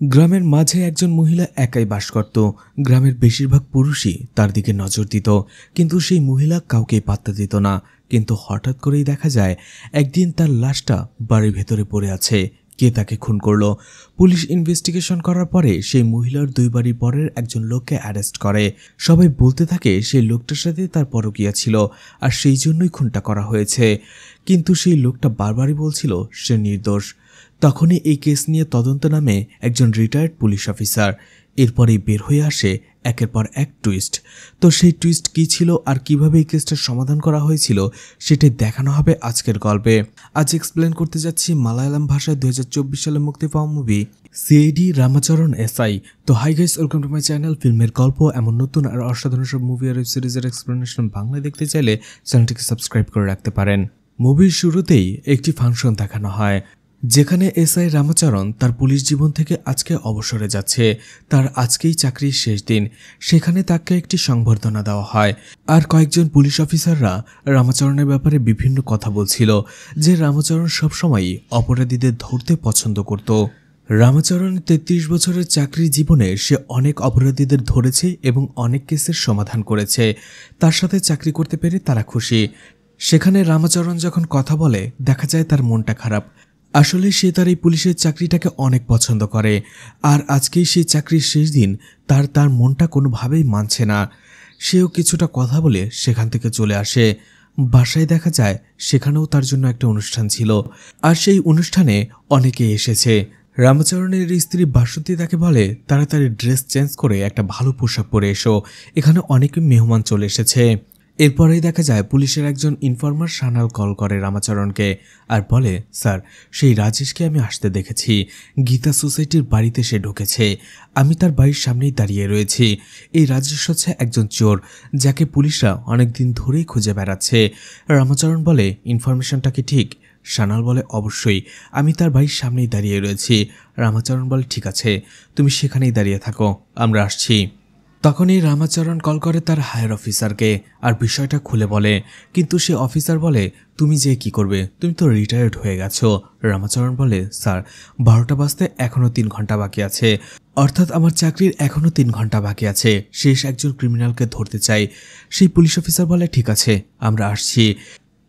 গ্রামের মাঝে একজন মহিলা একাই বাস করত। গ্রামের বেশিরভাগ পুরুষই তার দিকে নজর দিত, কিন্তু সেই মহিলা কাউকেই পাত্তা দিত না। কিন্তু হঠাৎ করেই দেখা যায় একদিন তার লাশটা বাড়ির ভেতরে পড়ে আছে। কে তাকে খুন করলো? পুলিশ ইনভেস্টিগেশন করার পরে সেই মহিলার 2 বাড়ি পরের একজন লোককে অ্যারেস্ট করে। সবাই বলতে থাকে সেই লোকটার সাথে তার পরকীয়া ছিল, আর সেই জন্যই খুনটা করা হয়েছে। কিন্তু সেই লোকটা বারবারই বলছিল সে নির্দোষ। তখনই এই কেস নিয়ে তদন্ত নামে একজন রিটায়ার্ড পুলিশ অফিসার। এরপরেই বের হয়ে আসে একের পর এক টুইস্ট। তো সেই টুইস্ট কী ছিল আর কিভাবে এই কেসটার সমাধান করা হয়েছিল সেটাই দেখানো হবে আজকের গল্পে। আজ এক্সপ্লেন করতে যাচ্ছি মালায়ালাম ভাষায় 2024 সালে মুক্তি পাওয়া মুভি সিআইডি রামাচরণ এসআই। তো hi guys, welcome to my channel. ফিল্মের গল্প এমন নতুন আর অসাধারণ সব মুভি আর ওয়েব সিরিজের এক্সপ্লেনেশন বাংলায় দেখতে চাইলে চ্যানেলটিকে সাবস্ক্রাইব করে রাখতে পারেন। মুভির শুরুতেই একটি ফাংশন দেখানো হয়, যেখানে এসআই রামাচরণ তার পুলিশ জীবন থেকে আজকে অবসরে যাচ্ছে। তার আজকেই চাকরির শেষ দিন। সেখানে তাকে একটি সংবর্ধনা দেওয়া হয়, আর কয়েকজন পুলিশ অফিসাররা রামাচরণের ব্যাপারে বিভিন্ন কথা বলছিল, যে রামাচরণ সবসময়ই অপরাধীদের ধরতে পছন্দ করত। রামাচরণের 33 বছরের চাকরি জীবনে সে অনেক অপরাধীদের ধরেছে এবং অনেক কেসের সমাধান করেছে। তার সাথে চাকরি করতে পেরে তারা খুশি। সেখানে রামাচরণ যখন কথা বলে দেখা যায় তার মনটা খারাপ। আসলে সে তার এই পুলিশের চাকরিটাকে অনেক পছন্দ করে, আর আজকেই সেই চাকরির শেষ দিন। তার মনটা কোনোভাবেই মানছে না। সেও কিছুটা কথা বলে সেখান থেকে চলে আসে। বাসায় দেখা যায় সেখানেও তার জন্য একটা অনুষ্ঠান ছিল, আর সেই অনুষ্ঠানে অনেকে এসেছে। রামাচরণের স্ত্রী বাসন্তী তাকে বলে তাড়াতাড়ি ড্রেস চেঞ্জ করে একটা ভালো পোশাক পরে এসো, এখানে অনেক মেহমান চলে এসেছে। এরপরেই দেখা যায় পুলিশের একজন ইনফর্মার সানাল কল করে রামাচরণকে আর বলে, স্যার, সেই রাজেশকে আমি আসতে দেখেছি। গীতা সোসাইটির বাড়িতে সে ঢুকেছে। আমি তার বাড়ির সামনেই দাঁড়িয়ে রয়েছি। এই রাজেশ হচ্ছে একজন চোর, যাকে পুলিশরা অনেকদিন ধরেই খুঁজে বেড়াচ্ছে। রামাচরণ বলে, ইনফরমেশনটা কি ঠিক? সানাল বলে, অবশ্যই, আমি তার বাড়ির সামনেই দাঁড়িয়ে রয়েছি। রামাচরণ বলে, ঠিক আছে, তুমি সেখানেই দাঁড়িয়ে থাকো, আমরা আসছি। তখনই রামাচরণ কল করে তার হায়ার অফিসারকে আর বিষয়টা খুলে বলে, কিন্তু সে অফিসার বলে, তুমি যে কি করবে, তুমি তো রিটায়ার্ড হয়ে গেছো। রামাচরণ বলে, স্যার, 12টা বাজতে এখনও 3 ঘন্টা বাকি আছে, অর্থাৎ আমার চাকরির এখনও 3 ঘন্টা বাকি আছে। শেষ একজন ক্রিমিনালকে ধরতে চাই। সেই পুলিশ অফিসার বলে, ঠিক আছে, আমরা আসছি।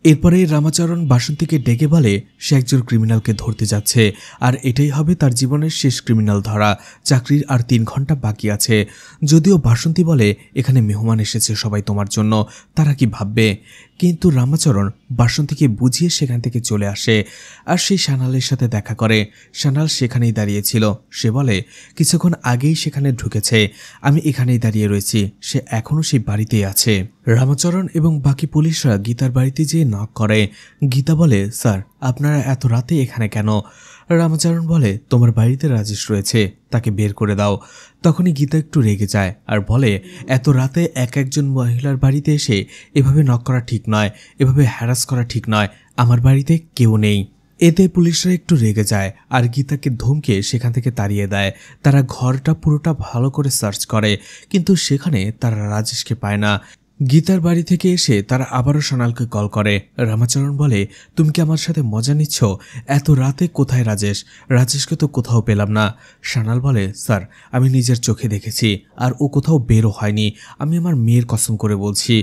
এরপরে রামাচরণ বাসন্তীকে ডেকে বলে সে একজন ক্রিমিনালকে ধরতে যাচ্ছে, আর এটাই হবে তার জীবনের শেষ ক্রিমিনাল ধরা। চাকরির আর 3 ঘন্টা বাকি আছে। যদিও বাসন্তী বলে, এখানে মেহমান এসেছে সবাই তোমার জন্য, তারা কি ভাববে? কিন্তু রামাচরণ বাসন্তীকে বুঝিয়ে সেখান থেকে চলে আসে, আর সেই সানালের সাথে দেখা করে। সানাল সেখানেই দাঁড়িয়েছিল। সে বলে, কিছুক্ষণ আগেই সেখানে ঢুকেছে, আমি এখানেই দাঁড়িয়ে রয়েছি, সে এখনও সেই বাড়িতেই আছে। রামাচরণ এবং বাকি পুলিশরা গীতার বাড়িতে যেয়ে নক করে। গীতা বলে, স্যার, আপনারা এত রাতে এখানে কেন? রামাচরণ বলে, তোমার বাড়িতে রাজেশ রয়েছে, তাকে বের করে দাও। তখনই গীতা একটু রেগে যায় আর বলে, এত রাতে একজন মহিলার বাড়িতে এসে এভাবে নক করা ঠিক নয়, এভাবে হ্যারাস করা ঠিক নয়, আমার বাড়িতে কেউ নেই। এতে পুলিশরা একটু রেগে যায় আর গীতাকে ধমকে সেখান থেকে তাড়িয়ে দেয়। তারা ঘরটা পুরোটা ভালো করে সার্চ করে, কিন্তু সেখানে তারা রাজেশকে পায় না। গীতার বাড়ি থেকে এসে তারা আবারও সোনালকে কল করে। রামাচরণ বলে, তুমি কি আমার সাথে মজা নিচ্ছ? এত রাতে কোথায় রাজেশ? রাজেশকে তো কোথাও পেলাম না। সোনাল বলে, স্যার, আমি নিজের চোখে দেখেছি, আর ও কোথাও বেরও হয়নি, আমি আমার মেয়ের কসম করে বলছি।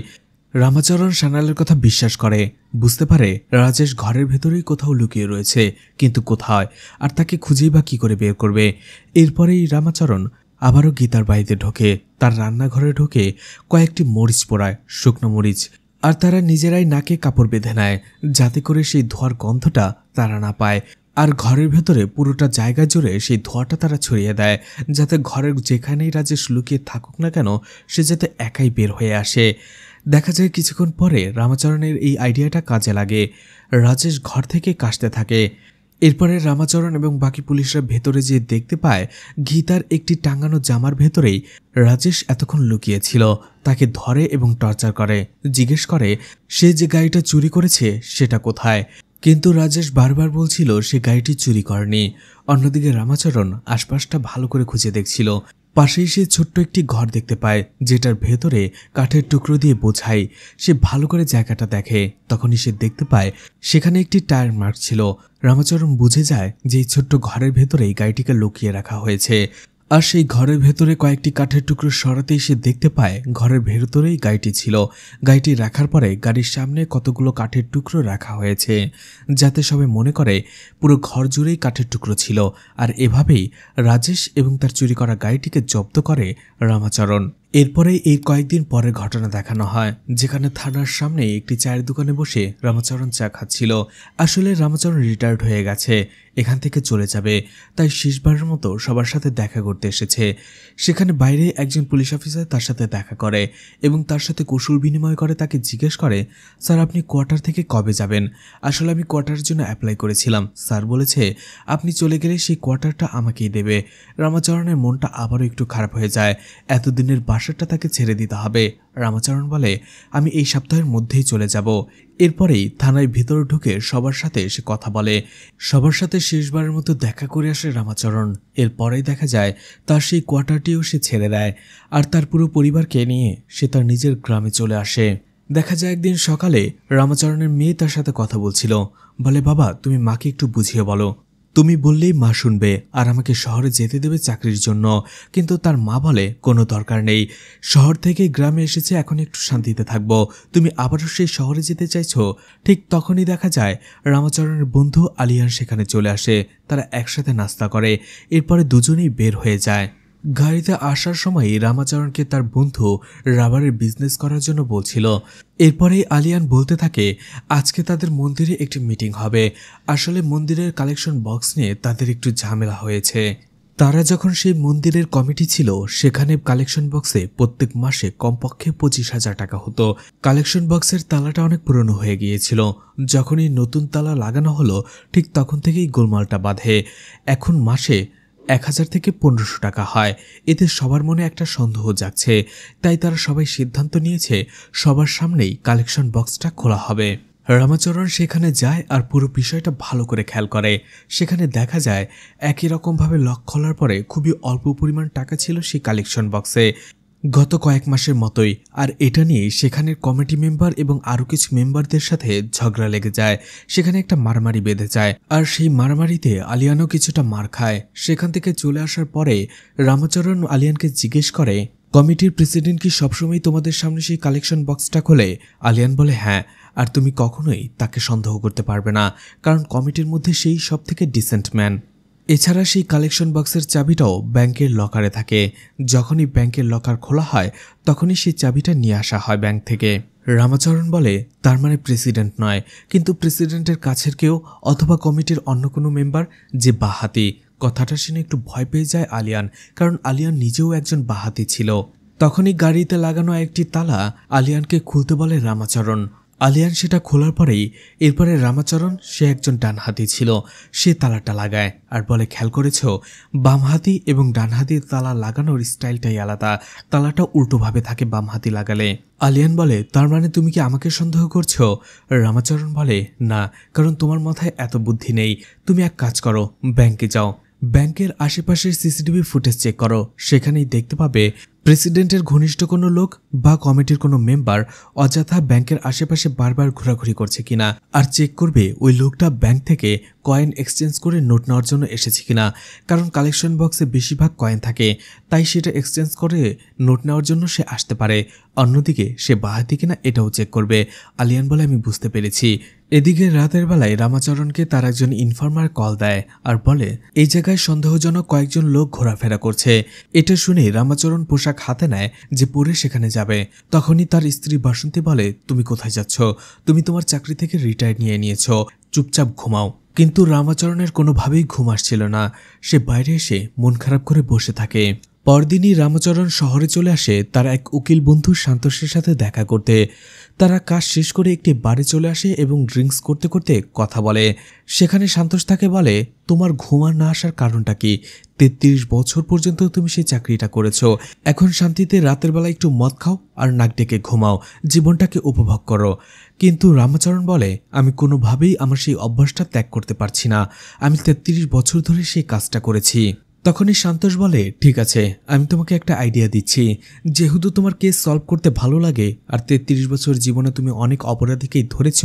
রামাচরণ সোনালের কথা বিশ্বাস করে, বুঝতে পারে রাজেশ ঘরের ভেতরেই কোথাও লুকিয়ে রয়েছে, কিন্তু কোথায়, আর তাকে খুঁজেই বা কি করে বের করবে। এরপরেই রামাচরণ আবারও গীতার বাড়িতে ঢোকে। তার রান্নাঘরে ঢোকে কয়েকটি মরিচ পোড়ায়, শুকনো মরিচ, আর তারা নিজেরাই নাকে কাপড় বেঁধে নেয়, যাতে করে সেই ধোঁয়ার গন্ধটা তারা না পায়। আর ঘরের ভেতরে পুরোটা জায়গা জুড়ে সেই ধোঁয়াটা তারা ছড়িয়ে দেয়, যাতে ঘরের যেখানেই রাজেশ লুকিয়ে থাকুক না কেন সে যাতে একাই বের হয়ে আসে। দেখা যায় কিছুক্ষণ পরে রামাচরণের এই আইডিয়াটা কাজে লাগে। রাজেশ ঘর থেকে কাশতে থাকে। এরপরে রামাচরণ এবং বাকি পুলিশরা ভেতরে যেয়ে দেখতে পায় গীতার একটি টাঙানো জামার ভেতরেই রাজেশ এতক্ষণ লুকিয়েছিল। তাকে ধরে এবং টর্চার করে, জিজ্ঞেস করে সে যে গাড়িটা চুরি করেছে সেটা কোথায়, কিন্তু রাজেশ বারবার বলছিল সে গাড়িটি চুরি করেনি। অন্যদিকে রামাচরণ আশপাশটা ভালো করে খুঁজে দেখছিল। পাশেই সে ছোট্ট একটি ঘর দেখতে পায়, যেটার ভেতরে কাঠের টুকরো দিয়ে বোঝাই। সে ভালো করে জায়গাটা দেখে, তখনই সে দেখতে পায় সেখানে একটি টায়ার মার্ক ছিল। রামাচরণ বুঝে যায় যে এই ছোট্ট ঘরের ভেতরেই গাড়িটিকে লুকিয়ে রাখা হয়েছে। আর সেই ঘরের ভেতরে কয়েকটি কাঠের টুকরো সরাতেই সে দেখতে পায় ঘরের ভেতরেই গাড়িটি ছিল। গাড়িটি রাখার পরে গাড়ির সামনে কতগুলো কাঠের টুকরো রাখা হয়েছে, যাতে সবাই মনে করে পুরো ঘর জুড়েই কাঠের টুকরো ছিল। আর এভাবেই রাজেশ এবং তার চুরি করা গাড়িটিকে জব্দ করে রামাচরণ। এরপরে এই কয়েকদিন পরের ঘটনা দেখানো হয়, যেখানে থানার সামনে একটি চায়ের দোকানে বসে রামাচরণ চা খাচ্ছিল। আসলে রামাচরণ রিটায়ার্ড হয়ে গেছে, এখান থেকে চলে যাবে, তাই শেষবারের মতো সবার সাথে দেখা করতে এসেছে। সেখানে বাইরে একজন পুলিশ অফিসার তার সাথে দেখা করে এবং তার সাথে কুশল বিনিময় করে। তাকে জিজ্ঞেস করে, স্যার আপনি কোয়ার্টার থেকে কবে যাবেন? আসলে আমি কোয়ার্টারের জন্য অ্যাপ্লাই করেছিলাম, স্যার বলেছে আপনি চলে গেলে সেই কোয়ার্টারটা আমাকেই দেবে। রামাচরণের মনটা আবারও একটু খারাপ হয়ে যায়, এতদিনের বাসাটা তাকে ছেড়ে দিতে হবে। রামাচরণ বলে, আমি এই সপ্তাহের মধ্যেই চলে যাব। এরপরেই থানায় ভিতরে ঢুকে সবার সাথে সে কথা বলে, সবার সাথে শেষবারের মতো দেখা করে আসে রামাচরণ। এরপরেই দেখা যায় তার সেই কোয়ার্টারটিও সে ছেড়ে দেয়, আর তার পুরো পরিবারকে নিয়ে সে তার নিজের গ্রামে চলে আসে। দেখা যায় একদিন সকালে রামাচরণের মেয়ে তার সাথে কথা বলছিল। বলে, বাবা তুমি মাকে একটু বুঝিয়ে বলো, তুমি বললেই মা শুনবে আর আমাকে শহরে যেতে দেবে চাকরির জন্য। কিন্তু তার মা বলে, কোনো দরকার নেই, শহর থেকে গ্রামে এসেছে, এখন একটু শান্তিতে থাকবো, তুমি আবারও সেই শহরে যেতে চাইছো? ঠিক তখনই দেখা যায় রামাচরণের বন্ধু আলিয়ান সেখানে চলে আসে। তারা একসাথে নাস্তা করে, এরপরে দুজনেই বের হয়ে যায়। গাড়িতে আসার সময় রামাচরণকে তার বন্ধু রাবারের বিজনেস করার জন্য বলছিল। এরপরেই আলিয়ান বলতে থাকে, আজকে তাদের মন্দিরে একটি মিটিং হবে। আসলে মন্দিরের কালেকশন বক্স নিয়ে তাদের একটু ঝামেলা হয়েছে। তারা যখন সেই মন্দিরের কমিটি ছিল, সেখানে কালেকশন বক্সে প্রত্যেক মাসে কমপক্ষে 25,000 টাকা হতো। কালেকশন বক্সের তালাটা অনেক পুরনো হয়ে গিয়েছিল। যখনই নতুন তালা লাগানো হলো, ঠিক তখন থেকেই গোলমালটা বাঁধে। এখন মাসে 1,000 থেকে 1500 টাকা হয়। এতে সবার মনে একটা সন্দেহ জাগছে, তাই তারা সবাই সিদ্ধান্ত নিয়েছে সবার সামনেই কালেকশন বক্সটা খোলা হবে। রামাচরণ সেখানে যায় আর পুরো বিষয়টা ভালো করে খেয়াল করে। সেখানে দেখা যায় একই রকমভাবে লক খোলার পরে খুবই অল্প পরিমাণ টাকা ছিল সেই কালেকশন বক্সে, গত কয়েক মাসের মতোই। আর এটা নিয়ে সেখানের কমিটি মেম্বার এবং আরও কিছু মেম্বারদের সাথে ঝগড়া লেগে যায়। সেখানে একটা মারামারি বেঁধে যায়, আর সেই মারামারিতে আলিয়ানও কিছুটা মার খায়। সেখান থেকে চলে আসার পরে রামাচরণ আলিয়ানকে জিজ্ঞেস করে, কমিটির প্রেসিডেন্ট কি সবসময় তোমাদের সামনে সেই কালেকশন বক্সটা খোলে? আলিয়ান বলে, হ্যাঁ, আর তুমি কখনোই তাকে সন্দেহ করতে পারবে না, কারণ কমিটির মধ্যে সেই সব থেকে ডিসেন্ট ম্যান। এছাড়া সেই কালেকশন বক্সের চাবিটাও ব্যাংকের লকারে থাকে। যখনই ব্যাংকের লকার খোলা হয়, তখনই সেই চাবিটা নিয়ে আসা হয় ব্যাংক থেকে। রামাচরণ বলে, তার মানে প্রেসিডেন্ট নয়, কিন্তু প্রেসিডেন্টের কাছের কেউ অথবা কমিটির অন্য কোনো মেম্বার যে বাহাতি। কথাটা শুনে একটু ভয় পেয়ে যায় আলিয়ান, কারণ আলিয়ান নিজেও একজন বাহাতি ছিল। তখনই গাড়িতে লাগানো একটি তালা আলিয়ানকে খুলতে বলে রামাচরণ। আলিয়ান সেটা খোলার পরেই এরপরে রামাচরণ, সে একজন ডানহাতি ছিল, সে তালাটা লাগায় আর বলে, খেয়াল করেছ, বামহাতি এবং ডানহাতি তালা লাগানোর স্টাইলটাই আলাদা, তালাটা উল্টোভাবে থাকে বামহাতি লাগালে। আলিয়ান বলে, তার মানে তুমি কি আমাকে সন্দেহ করছো? রামাচরণ বলে, না, কারণ তোমার মাথায় এত বুদ্ধি নেই। তুমি এক কাজ করো, ব্যাংকে যাও, ব্যাংকের আশেপাশের সিসিটিভি ফুটেজ চেক করো, সেখানেই দেখতে পাবে প্রেসিডেন্টের ঘনিষ্ঠ কোনো লোক বা কমিটির কোনো মেম্বার অযথা ব্যাংকের আশেপাশে বারবার ঘোরাঘুরি করছে কিনা। আর চেক করবে ওই লোকটা ব্যাংক থেকে কয়েন এক্সচেঞ্জ করে নোট নেওয়ার জন্য এসেছে কিনা, কারণ কালেকশন বক্সে বেশিরভাগ কয়েন থাকে, তাই সেটা এক্সচেঞ্জ করে নোট নেওয়ার জন্য সে আসতে পারে। অন্যদিকে সে বাহাতি কিনা এটাও চেক করবে। আলিয়ান বলে, আমি বুঝতে পেরেছি। এদিকে রাতের বেলায় রামাচরণকে তার একজন ইনফর্মার কল দেয় আর বলে, এই জায়গায় সন্দেহজনক কয়েকজন লোক ঘোরাফেরা করছে। এটা শুনে রামাচরণ পোশাক হাতে নেয় যে পরে সেখানে যাবে। তখনই তার স্ত্রী বাসন্তী বলে, তুমি কোথায় যাচ্ছ? তুমি তোমার চাকরি থেকে রিটায়ার নিয়ে নিয়েছ, চুপচাপ ঘুমাও। কিন্তু রামাচরণের কোনোভাবেই ঘুম আসছিল না। সে বাইরে এসে মন খারাপ করে বসে থাকে। পরদিনই রামাচরণ শহরে চলে আসে তার এক উকিল বন্ধু সান্তোষের সাথে দেখা করতে। তারা কাজ শেষ করে একটি বারে চলে আসে এবং ড্রিঙ্কস করতে করতে কথা বলে। সেখানে সান্তোষ তাকে বলে, তোমার ঘুম না আসার কারণটা কি? 33 বছর পর্যন্ত তুমি সেই চাকরিটা করেছো, এখন শান্তিতে রাতের বেলা একটু মদ খাও আর নাক ডেকে ঘুমাও, জীবনটাকে উপভোগ করো। কিন্তু রামাচরণ বলে, আমি কোনোভাবেই আমার সেই অভ্যাসটা ত্যাগ করতে পারছি না। আমি 33 বছর ধরে সেই কাজটা করেছি। তখনই সন্তোষ বলে, ঠিক আছে, আমি তোমাকে একটা আইডিয়া দিচ্ছি। যেহেতু তোমার কেস সলভ করতে ভালো লাগে আর 33 বছর জীবনে তুমি অনেক অপরাধীকেই ধরেছ,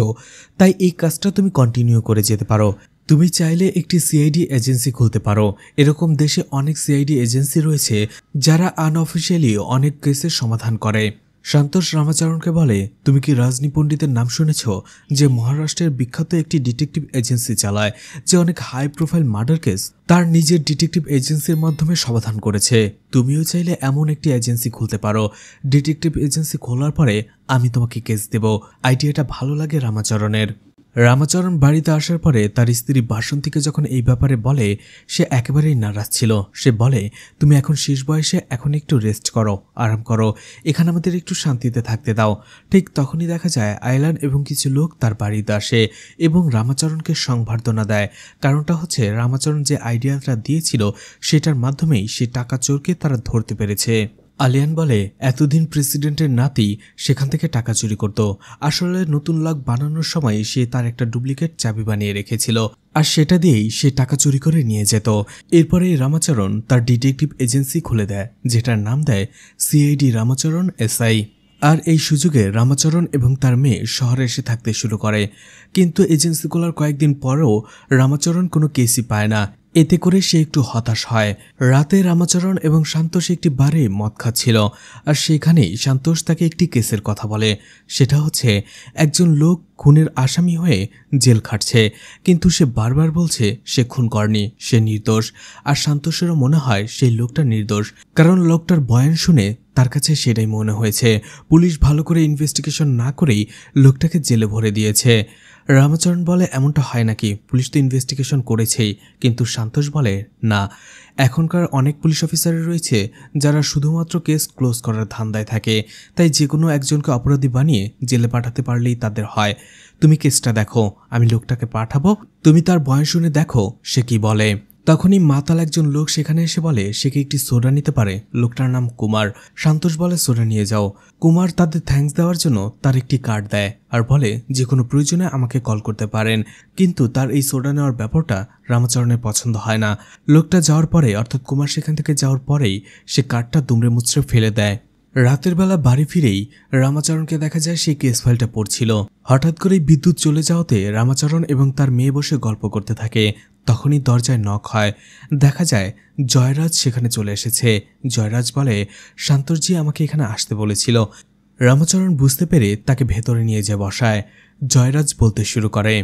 তাই এই কাজটা তুমি কন্টিনিউ করে যেতে পারো। তুমি চাইলে একটি সিআইডি এজেন্সি খুলতে পারো। এরকম দেশে অনেক সিআইডি এজেন্সি রয়েছে যারা আনঅফিসিয়ালি অনেক কেসের সমাধান করে। সন্তোষ রামাচরণকে বলে, তুমি কি রাজনী পণ্ডিতের নাম শুনেছ, যে মহারাষ্ট্রের বিখ্যাত একটি ডিটেকটিভ এজেন্সি চালায়, যে অনেক হাই প্রোফাইল মার্ডার কেস তার নিজের ডিটেকটিভ এজেন্সির মাধ্যমে সমাধান করেছে। তুমিও চাইলে এমন একটি এজেন্সি খুলতে পারো। ডিটেকটিভ এজেন্সি খোলার পরে আমি তোমাকে কেস দেব। আইডিয়াটা ভালো লাগে রামাচরণের। রামাচরণ বাড়িতে আসার পরে তার স্ত্রী বাসন্তীকে যখন এই ব্যাপারে বলে, সে একেবারেই নারাজ ছিল। সে বলে, তুমি এখন শেষ বয়সে, এখন একটু রেস্ট করো, আরাম করো, এখানে আমাদের একটু শান্তিতে থাকতে দাও। ঠিক তখনই দেখা যায় আয়লান এবং কিছু লোক তার বাড়িতে আসে এবং রামাচরণকে সংবর্ধনা দেয়। কারণটা হচ্ছে রামাচরণ যে আইডিয়াটা দিয়েছিল সেটার মাধ্যমেই সে টাকা চোরকে তারা ধরতে পেরেছে। আলিয়ান বলে, এতদিন প্রেসিডেন্টের নাতি সেখান থেকে টাকা চুরি করত। আসলে নতুন লক বানানোর সময় সে তার একটা ডুপ্লিকেট চাবি বানিয়ে রেখেছিল আর সেটা দিয়েই সে টাকা চুরি করে নিয়ে যেত। এরপরে রামাচরণ তার ডিটেকটিভ এজেন্সি খুলে দেয়, যেটার নাম দেয় সিআইডি রামাচরণ এসআই। আর এই সুযোগে রামাচরণ এবং তার মেয়ে শহরে এসে থাকতে শুরু করে। কিন্তু এজেন্সি খোলার কয়েকদিন পরেও রামাচরণ কোনো কেসই পায় না। এতে করে সে একটু হতাশ হয়। রাতে রামাচরণ এবং সন্তোষ একটি বারে মদ খাচ্ছিল আর সেখানেই সন্তোষ তাকে একটি কেসের কথা বলে। সেটা হচ্ছে একজন লোক খুনের আসামি হয়ে জেল খাটছে, কিন্তু সে বারবার বলছে সে খুন করেনি, সে নির্দোষ। আর সন্তোষেরও মনে হয় সেই লোকটা নির্দোষ, কারণ লোকটার বয়ান শুনে তার কাছে সেটাই মনে হয়েছে। পুলিশ ভালো করে ইনভেস্টিগেশন না করেই লোকটাকে জেলে ভরে দিয়েছে। রামাচরণ বলে, এমনটা হয় নাকি? পুলিশ তো ইনভেস্টিগেশন করেছেই। কিন্তু সন্তোষ বলে, না, এখনকার অনেক পুলিশ অফিসার রয়েছে যারা শুধুমাত্র কেস ক্লোজ করার ধান্দায় থাকে, তাই যে কোনো একজনকে অপরাধী বানিয়ে জেলে পাঠাতে পারলেই তাদের হয়। তুমি কেসটা দেখো, আমি লোকটাকে পাঠাবো, তুমি তার বয়ান শুনে দেখো সে কি বলে। তখনই মাতাল একজন লোক সেখানে এসে বলে সে কি একটি সোডা নিতে পারে। লোকটার নাম কুমার। সন্তোষ বলে, সোডা নিয়ে যাও। কুমার তাদের থ্যাঙ্কস দেওয়ার জন্য তার একটি কার্ড দেয় আর বলে যে কোনো প্রয়োজনে আমাকে কল করতে পারেন। কিন্তু তার এই সোডা নেওয়ার ব্যাপারটা রামাচরণের পছন্দ হয় না। লোকটা যাওয়ার পরে, অর্থাৎ কুমার সেখান থেকে যাওয়ার পরেই সে কার্ডটা দুমড়ে মুচড়ে ফেলে দেয়। রাতের বেলা বাড়ি ফিরেই রামাচরণকে দেখা যায় সেই কেস ফাইলটা পড়ছিল। হঠাৎ করেই বিদ্যুৎ চলে যাওয়াতে রামাচরণ এবং তার মেয়ে বসে গল্প করতে থাকে। তখনই দরজায় নক হয়। দেখা যায় জয়রাজ সেখানে চলে এসেছে। জয়রাজ বলে, সন্তোষজি আমাকে এখানে আসতে বলেছিল। রামাচরণ বুঝতে পেরে তাকে ভেতরে নিয়ে যেয়ে বসায়। জয়রাজ বলতে শুরু করে।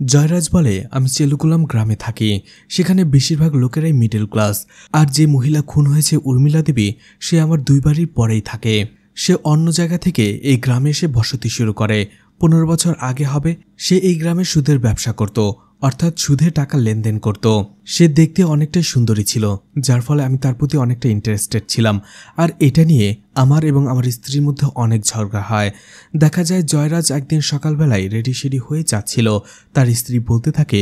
জয়রাজ বলে, আমি চেলুকুলাম গ্রামে থাকি। সেখানে বেশিরভাগ লোকেরাই মিডল ক্লাস। আর যে মহিলা খুন হয়েছে উর্মিলা দেবী, সে আমার 2 বাড়ির পরেই থাকে। সে অন্য জায়গা থেকে এই গ্রামে এসে বসতি শুরু করে। 15 বছর আগে হবে সে এই গ্রামে সুদের ব্যবসা করত, অর্থাৎ সুদে টাকা লেনদেন করত। সে দেখতে অনেকটাই সুন্দরী ছিল, যার ফলে আমি তার প্রতি অনেকটা ইন্টারেস্টেড ছিলাম। আর এটা নিয়ে আমার এবং আমার স্ত্রীর মধ্যে অনেক ঝগড়া হয়। দেখা যায় জয়রাজ একদিন সকালবেলায় রেডি সেডি হয়ে যাচ্ছিল। তার স্ত্রী বলতে থাকে,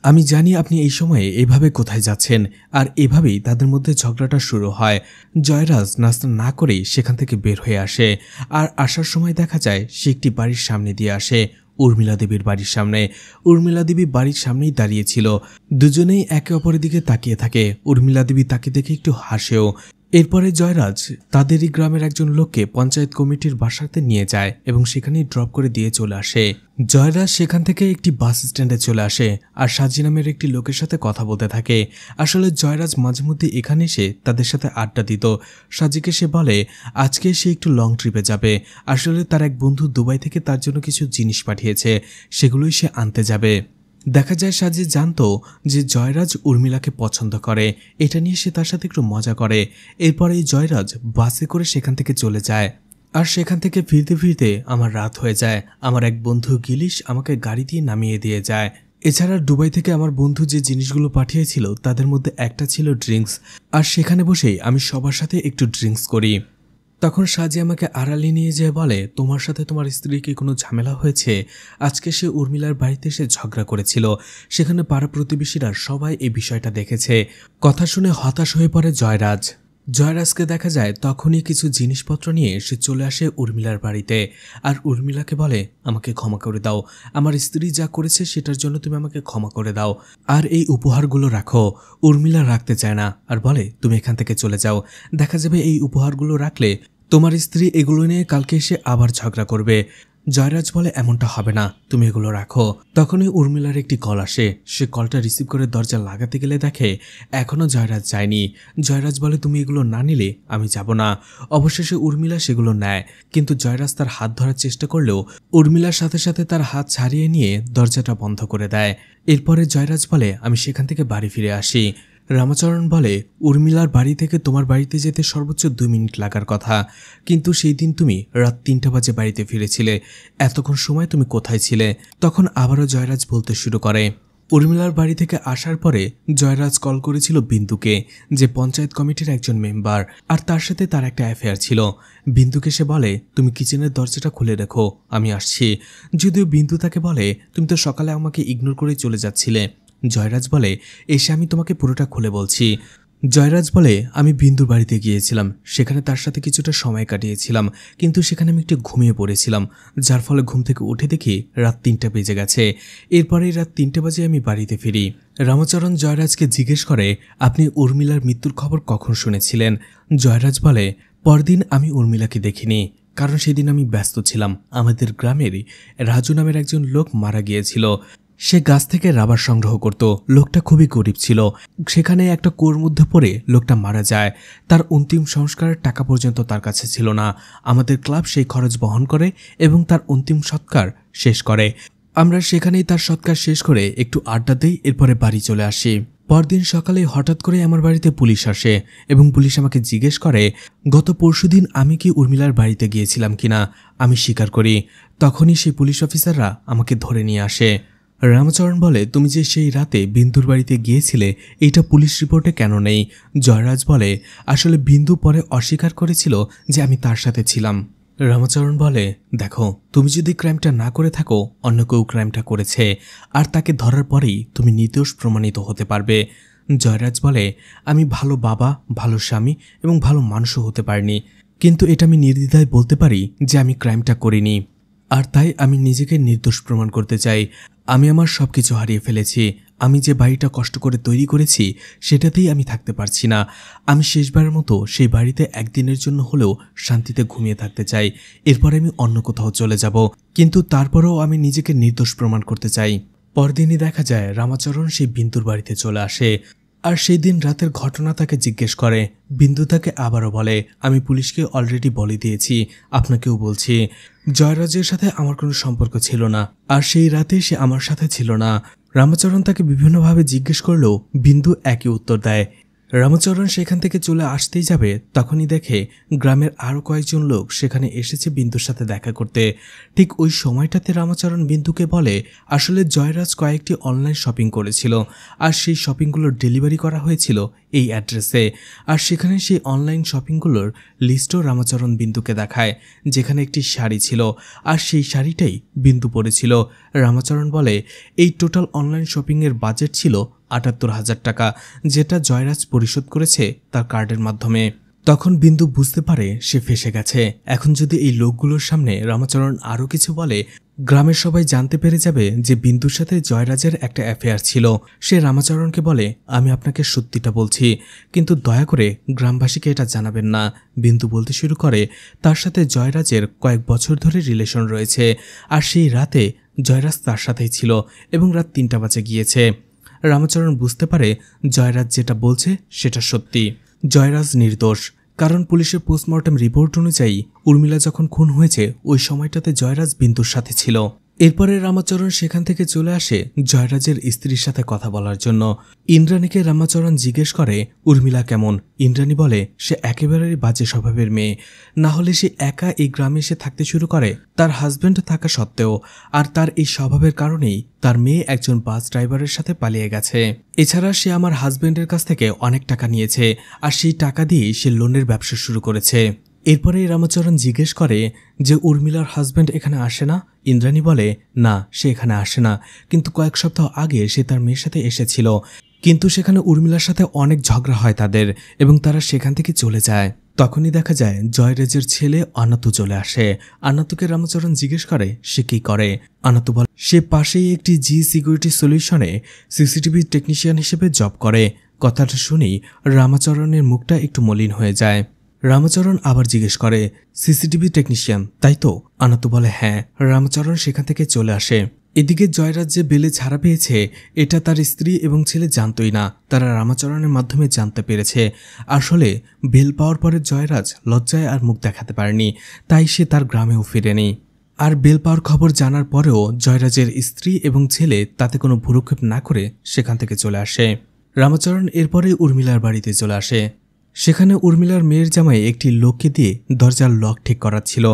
আমি জানি আপনি এই সময়ে এভাবে কোথায় যাচ্ছেন। আর এভাবেই তাদের মধ্যে ঝগড়াটা শুরু হয়। জয়রাজ নাস্তা না করেই সেখান থেকে বের হয়ে আসে। আর আসার সময় দেখা যায় সে একটি বাড়ির সামনে দিয়ে আসে, উর্মিলা দেবীর বাড়ির সামনে। উর্মিলা দেবী বাড়ির সামনেই দাঁড়িয়েছিল। দুজনেই একে অপরের দিকে তাকিয়ে থাকে। উর্মিলা দেবী তাকে দেখে একটু হাসেও। এরপরে জয়রাজ তাদেরই গ্রামের একজন লোককে পঞ্চায়েত কমিটির বাসাতে নিয়ে যায় এবং সেখানেই ড্রপ করে দিয়ে চলে আসে। জয়রাজ সেখান থেকে একটি বাস স্ট্যান্ডে চলে আসে আর সাজি নামের একটি লোকের সাথে কথা বলতে থাকে। আসলে জয়রাজ মাঝে মধ্যে এখানে এসে তাদের সাথে আড্ডা দিত। সাজিকে সে বলে আজকে সে একটু লং ট্রিপে যাবে। আসলে তার এক বন্ধু দুবাই থেকে তার জন্য কিছু জিনিস পাঠিয়েছে, সেগুলোই সে আনতে যাবে। দেখা যায় সাজি জানতো যে জয়রাজ উর্মিলাকে পছন্দ করে। এটা নিয়ে সে তার সাথে একটু মজা করে। এরপরে জয়রাজ বাসে করে সেখান থেকে চলে যায়। আর সেখান থেকে ফিরতে ফিরতে আমার রাত হয়ে যায়। আমার এক বন্ধু গিলিশ আমাকে গাড়ি দিয়ে নামিয়ে দিয়ে যায়। এছাড়া দুবাই থেকে আমার বন্ধু যে জিনিসগুলো পাঠিয়েছিল তাদের মধ্যে একটা ছিল ড্রিঙ্কস। আর সেখানে বসেই আমি সবার সাথে একটু ড্রিঙ্কস করি। তখন সাজি আমাকে আড়ালে নিয়ে যেয়ে বলে, তোমার সাথে তোমার স্ত্রী কি কোনো ঝামেলা হয়েছে? আজকে সে উর্মিলার বাড়িতে এসে ঝগড়া করেছিল। সেখানে পাড়া প্রতিবেশীরা সবাই এই বিষয়টা দেখেছে। কথা শুনে হতাশ হয়ে পড়ে জয়রাজ। জয়রাজকে দেখা যায় তখনই কিছু জিনিসপত্র নিয়ে সে চলে আসে উর্মিলার বাড়িতে। আর উর্মিলাকে বলে, আমাকে ক্ষমা করে দাও, আমার স্ত্রী যা করেছে সেটার জন্য তুমি আমাকে ক্ষমা করে দাও, আর এই উপহারগুলো রাখো। উর্মিলা রাখতে চায় না আর বলে, তুমি এখান থেকে চলে যাও, দেখা যাবে এই উপহারগুলো রাখলে তোমার স্ত্রী এগুলো নিয়ে কালকে এসে আবার ঝগড়া করবে। জয়রাজ বলে, এমনটা হবে না, তুমি এগুলো রাখো। তখনই উর্মিলার একটি কল আসে, সে কলটা রিসিভ করে দরজা লাগাতে গেলে দেখে এখনো জয়রাজ যায়নি। জয়রাজ বলে, তুমি এগুলো না নিলে আমি যাব না। অবশেষে উর্মিলা সেগুলো নেয়, কিন্তু জয়রাজ তার হাত ধরার চেষ্টা করলেও উর্মিলার সাথে সাথে তার হাত ছাড়িয়ে নিয়ে দরজাটা বন্ধ করে দেয়। এরপরে জয়রাজ বলে, আমি সেখান থেকে বাড়ি ফিরে আসি। রামাচরণ বলে, উর্মিলার বাড়ি থেকে তোমার বাড়িতে যেতে সর্বোচ্চ 2 মিনিট লাগার কথা, কিন্তু সেই দিন তুমি রাত 3টা বাজে বাড়িতে ফিরেছিলে, এতক্ষণ সময় তুমি কোথায় ছিলে? তখন আবারও জয়রাজ বলতে শুরু করে। উর্মিলার বাড়ি থেকে আসার পরে জয়রাজ কল করেছিল বিন্দুকে, যে পঞ্চায়েত কমিটির একজন মেম্বার, আর তার সাথে তার একটা অ্যাফেয়ার ছিল। বিন্দুকে সে বলে, তুমি কিচেনের দরজাটা খুলে রেখো, আমি আসছি। যদিও বিন্দু তাকে বলে, তুমি তো সকালে আমাকে ইগনোর করে চলে যাচ্ছিলে। জয়রাজ বলে, এসে আমি তোমাকে পুরোটা খুলে বলছি। জয়রাজ বলে, আমি বিন্দুর বাড়িতে গিয়েছিলাম, সেখানে তার সাথে কিছুটা সময় কাটিয়েছিলাম, কিন্তু সেখানে আমি একটু ঘুমিয়ে পড়েছিলাম, যার ফলে ঘুম থেকে উঠে দেখি রাত 3টা বেজে গেছে। এরপরেই রাত 3টে বাজে আমি বাড়িতে ফিরি। রামচরণ জয়রাজকে জিজ্ঞেস করে, আপনি উর্মিলার মৃত্যুর খবর কখন শুনেছিলেন? জয়রাজ বলে, পরদিন আমি উর্মিলাকে দেখিনি, কারণ সেদিন আমি ব্যস্ত ছিলাম। আমাদের গ্রামেরই রাজু নামের একজন লোক মারা গিয়েছিল। সে গাছ থেকে রাবার সংগ্রহ করত, লোকটা খুবই গরিব ছিল। সেখানে একটা কুয়োর মধ্যে পড়ে লোকটা মারা যায়। তার অন্তিম সংস্কারের টাকা পর্যন্ত তার কাছে ছিল না। আমাদের ক্লাব সেই খরচ বহন করে এবং তার অন্তিম সৎকার শেষ করে। আমরা সেখানেই তার সৎকার শেষ করে একটু আড্ডা দিই, এরপরে বাড়ি চলে আসি। পরদিন সকালে হঠাৎ করে আমার বাড়িতে পুলিশ আসে এবং পুলিশ আমাকে জিজ্ঞেস করে, গত পরশুদিন আমি কি উর্মিলার বাড়িতে গিয়েছিলাম কিনা। আমি স্বীকার করি। তখনই সেই পুলিশ অফিসাররা আমাকে ধরে নিয়ে আসে। রামচরণ বলে, তুমি যে সেই রাতে বিন্দুর বাড়িতে গিয়েছিলে, এইটা পুলিশ রিপোর্টে কেন নেই? জয়রাজ বলে, আসলে বিন্দু পরে অস্বীকার করেছিল যে আমি তার সাথে ছিলাম। রামচরণ বলে, দেখো, তুমি যদি ক্রাইমটা না করে থাকো, অন্য কেউ ক্রাইমটা করেছে, আর তাকে ধরার পরেই তুমি নির্দোষ প্রমাণিত হতে পারবে। জয়রাজ বলে, আমি ভালো বাবা, ভালো স্বামী এবং ভালো মানুষও হতে পারিনি, কিন্তু এটা আমি নির্দ্বিধায় বলতে পারি যে আমি ক্রাইমটা করিনি, আর তাই আমি নিজেকে নির্দোষ প্রমাণ করতে চাই। আমি আমার সবকিছু হারিয়ে ফেলেছি। আমি যে বাড়িটা কষ্ট করে তৈরি করেছি সেটাতেই আমি থাকতে পারছি না। আমি শেষবারের মতো সেই বাড়িতে একদিনের জন্য হলেও শান্তিতে ঘুমিয়ে থাকতে চাই। এরপর আমি অন্য কোথাও চলে যাব, কিন্তু তারপরেও আমি নিজেকে নির্দোষ প্রমাণ করতে চাই। পরদিনই দেখা যায় রামাচরণ সেই বিন্দুর বাড়িতে চলে আসে, আর সেই দিন রাতের ঘটনা তাকে জিজ্ঞেস করে। বিন্দু তাকে আবারও বলে, আমি পুলিশকে অলরেডি বলে দিয়েছি, আপনাকেও বলছি, জয়রাজের সাথে আমার কোনো সম্পর্ক ছিল না, আর সেই রাতে সে আমার সাথে ছিল না। রামচরণ তাকে বিভিন্নভাবে জিজ্ঞেস করলেও বিন্দু একই উত্তর দেয়। রামচরণ সেখান থেকে চলে আসতেই যাবে, তখনই দেখে গ্রামের আরও কয়েকজন লোক সেখানে এসেছে বিন্দুর সাথে দেখা করতে। ঠিক ওই সময়টাতে রামচরণ বিন্দুকে বলে, আসলে জয়রাজ কয়েকটি অনলাইন শপিং করেছিল, আর সেই শপিংগুলোর ডেলিভারি করা হয়েছিল এই অ্যাড্রেসে। আর সেখানে সেই অনলাইন শপিংগুলোর লিস্টও রামচরণ বিন্দুকে দেখায়, যেখানে একটি শাড়ি ছিল, আর সেই শাড়িটাই বিন্দু পরেছিল। রামচরণ বলে, এই টোটাল অনলাইন শপিংয়ের বাজেট ছিল ৭৮,০০০ টাকা, যেটা জয়রাজ পরিশোধ করেছে তার কার্ডের মাধ্যমে। তখন বিন্দু বুঝতে পারে সে ফেঁসে গেছে। এখন যদি এই লোকগুলোর সামনে রামচরণ আরও কিছু বলে, গ্রামের সবাই জানতে পেরে যাবে যে বিন্দুর সাথে জয়রাজের একটা অ্যাফেয়ার ছিল। সে রামচরণকে বলে, আমি আপনাকে সত্যিটা বলছি, কিন্তু দয়া করে গ্রামবাসীকে এটা জানাবেন না। বিন্দু বলতে শুরু করে, তার সাথে জয়রাজের কয়েক বছর ধরে রিলেশন রয়েছে, আর সেই রাতে জয়রাজ তার সাথেই ছিল এবং রাত 3টা বাজে গিয়েছে। রামচরণ বুঝতে পারে জয়রাজ যেটা বলছে সেটা সত্যি। জয়রাজ নির্দোষ, কারণ পুলিশের পোস্টমর্টেম রিপোর্ট অনুযায়ী উর্মিলা যখন খুন হয়েছে ওই সময়টাতে জয়রাজ বিন্দুর সাথে ছিল। এরপরে রামাচরণ সেখান থেকে চলে আসে জয়রাজের স্ত্রীর সাথে কথা বলার জন্য। ইন্দ্রাণীকে রামাচরণ জিজ্ঞেস করে, উর্মিলা কেমন? ইন্দ্রাণী বলে, সে একেবারেই বাজে স্বভাবের মেয়ে, না হলে সে একা এই গ্রামে এসে থাকতে শুরু করে তার হাজব্যান্ড থাকা সত্ত্বেও, আর তার এই স্বভাবের কারণেই তার মেয়ে একজন বাস ড্রাইভারের সাথে পালিয়ে গেছে। এছাড়া সে আমার হাজব্যান্ডের কাছ থেকে অনেক টাকা নিয়েছে, আর সেই টাকা দিয়ে সে লোনের ব্যবসা শুরু করেছে। এরপরে রামচরণ জিজ্ঞেস করে যে উর্মিলার হাজব্যান্ড এখানে আসে না? ইন্দ্রাণী বলে, না, সে এখানে আসে না, কিন্তু কয়েক সপ্তাহ আগে সে তার মেয়ের সাথে এসেছিল, কিন্তু সেখানে উর্মিলার সাথে অনেক ঝগড়া হয় তাদের এবং তারা সেখান থেকে চলে যায়। তখনই দেখা যায় জয়রাজের ছেলে আনাতু চলে আসে। আনাতুকে রামচরণ জিজ্ঞেস করে সে কি করে। আনাতু বলে সে পাশেই একটি জি সিকিউরিটি সলিউশনে সিসিটিভি টেকনিশিয়ান হিসেবে জব করে। কথাটা শুনেই রামাচরণের মুখটা একটু মলিন হয়ে যায়। রামাচরণ আবার জিজ্ঞেস করে সিসিটিভি টেকনিশিয়ান তাই তো? আনাতু বলে হ্যাঁ। রামাচরণ সেখান থেকে চলে আসে। এদিকে জয়রাজ যে বেলে ছাড়া পেয়েছে এটা তার স্ত্রী এবং ছেলে জানতই না, তারা রামাচরণের মাধ্যমে জানতে পেরেছে। আসলে বেল পাওয়ার পরে জয়রাজ লজ্জায় আর মুখ দেখাতে পারেনি, তাই সে তার গ্রামেও ফিরেনি। আর বেল পাওয়ার খবর জানার পরেও জয়রাজের স্ত্রী এবং ছেলে তাতে কোনো ভুরুক্ষেপ না করে সেখান থেকে চলে আসে। রামাচরণ এরপরে উর্মিলার বাড়িতে চলে আসে। সেখানে উর্মিলার মেয়ের জামাই একটি লোককে দিয়ে দরজার লক ঠিক করাচ্ছিল।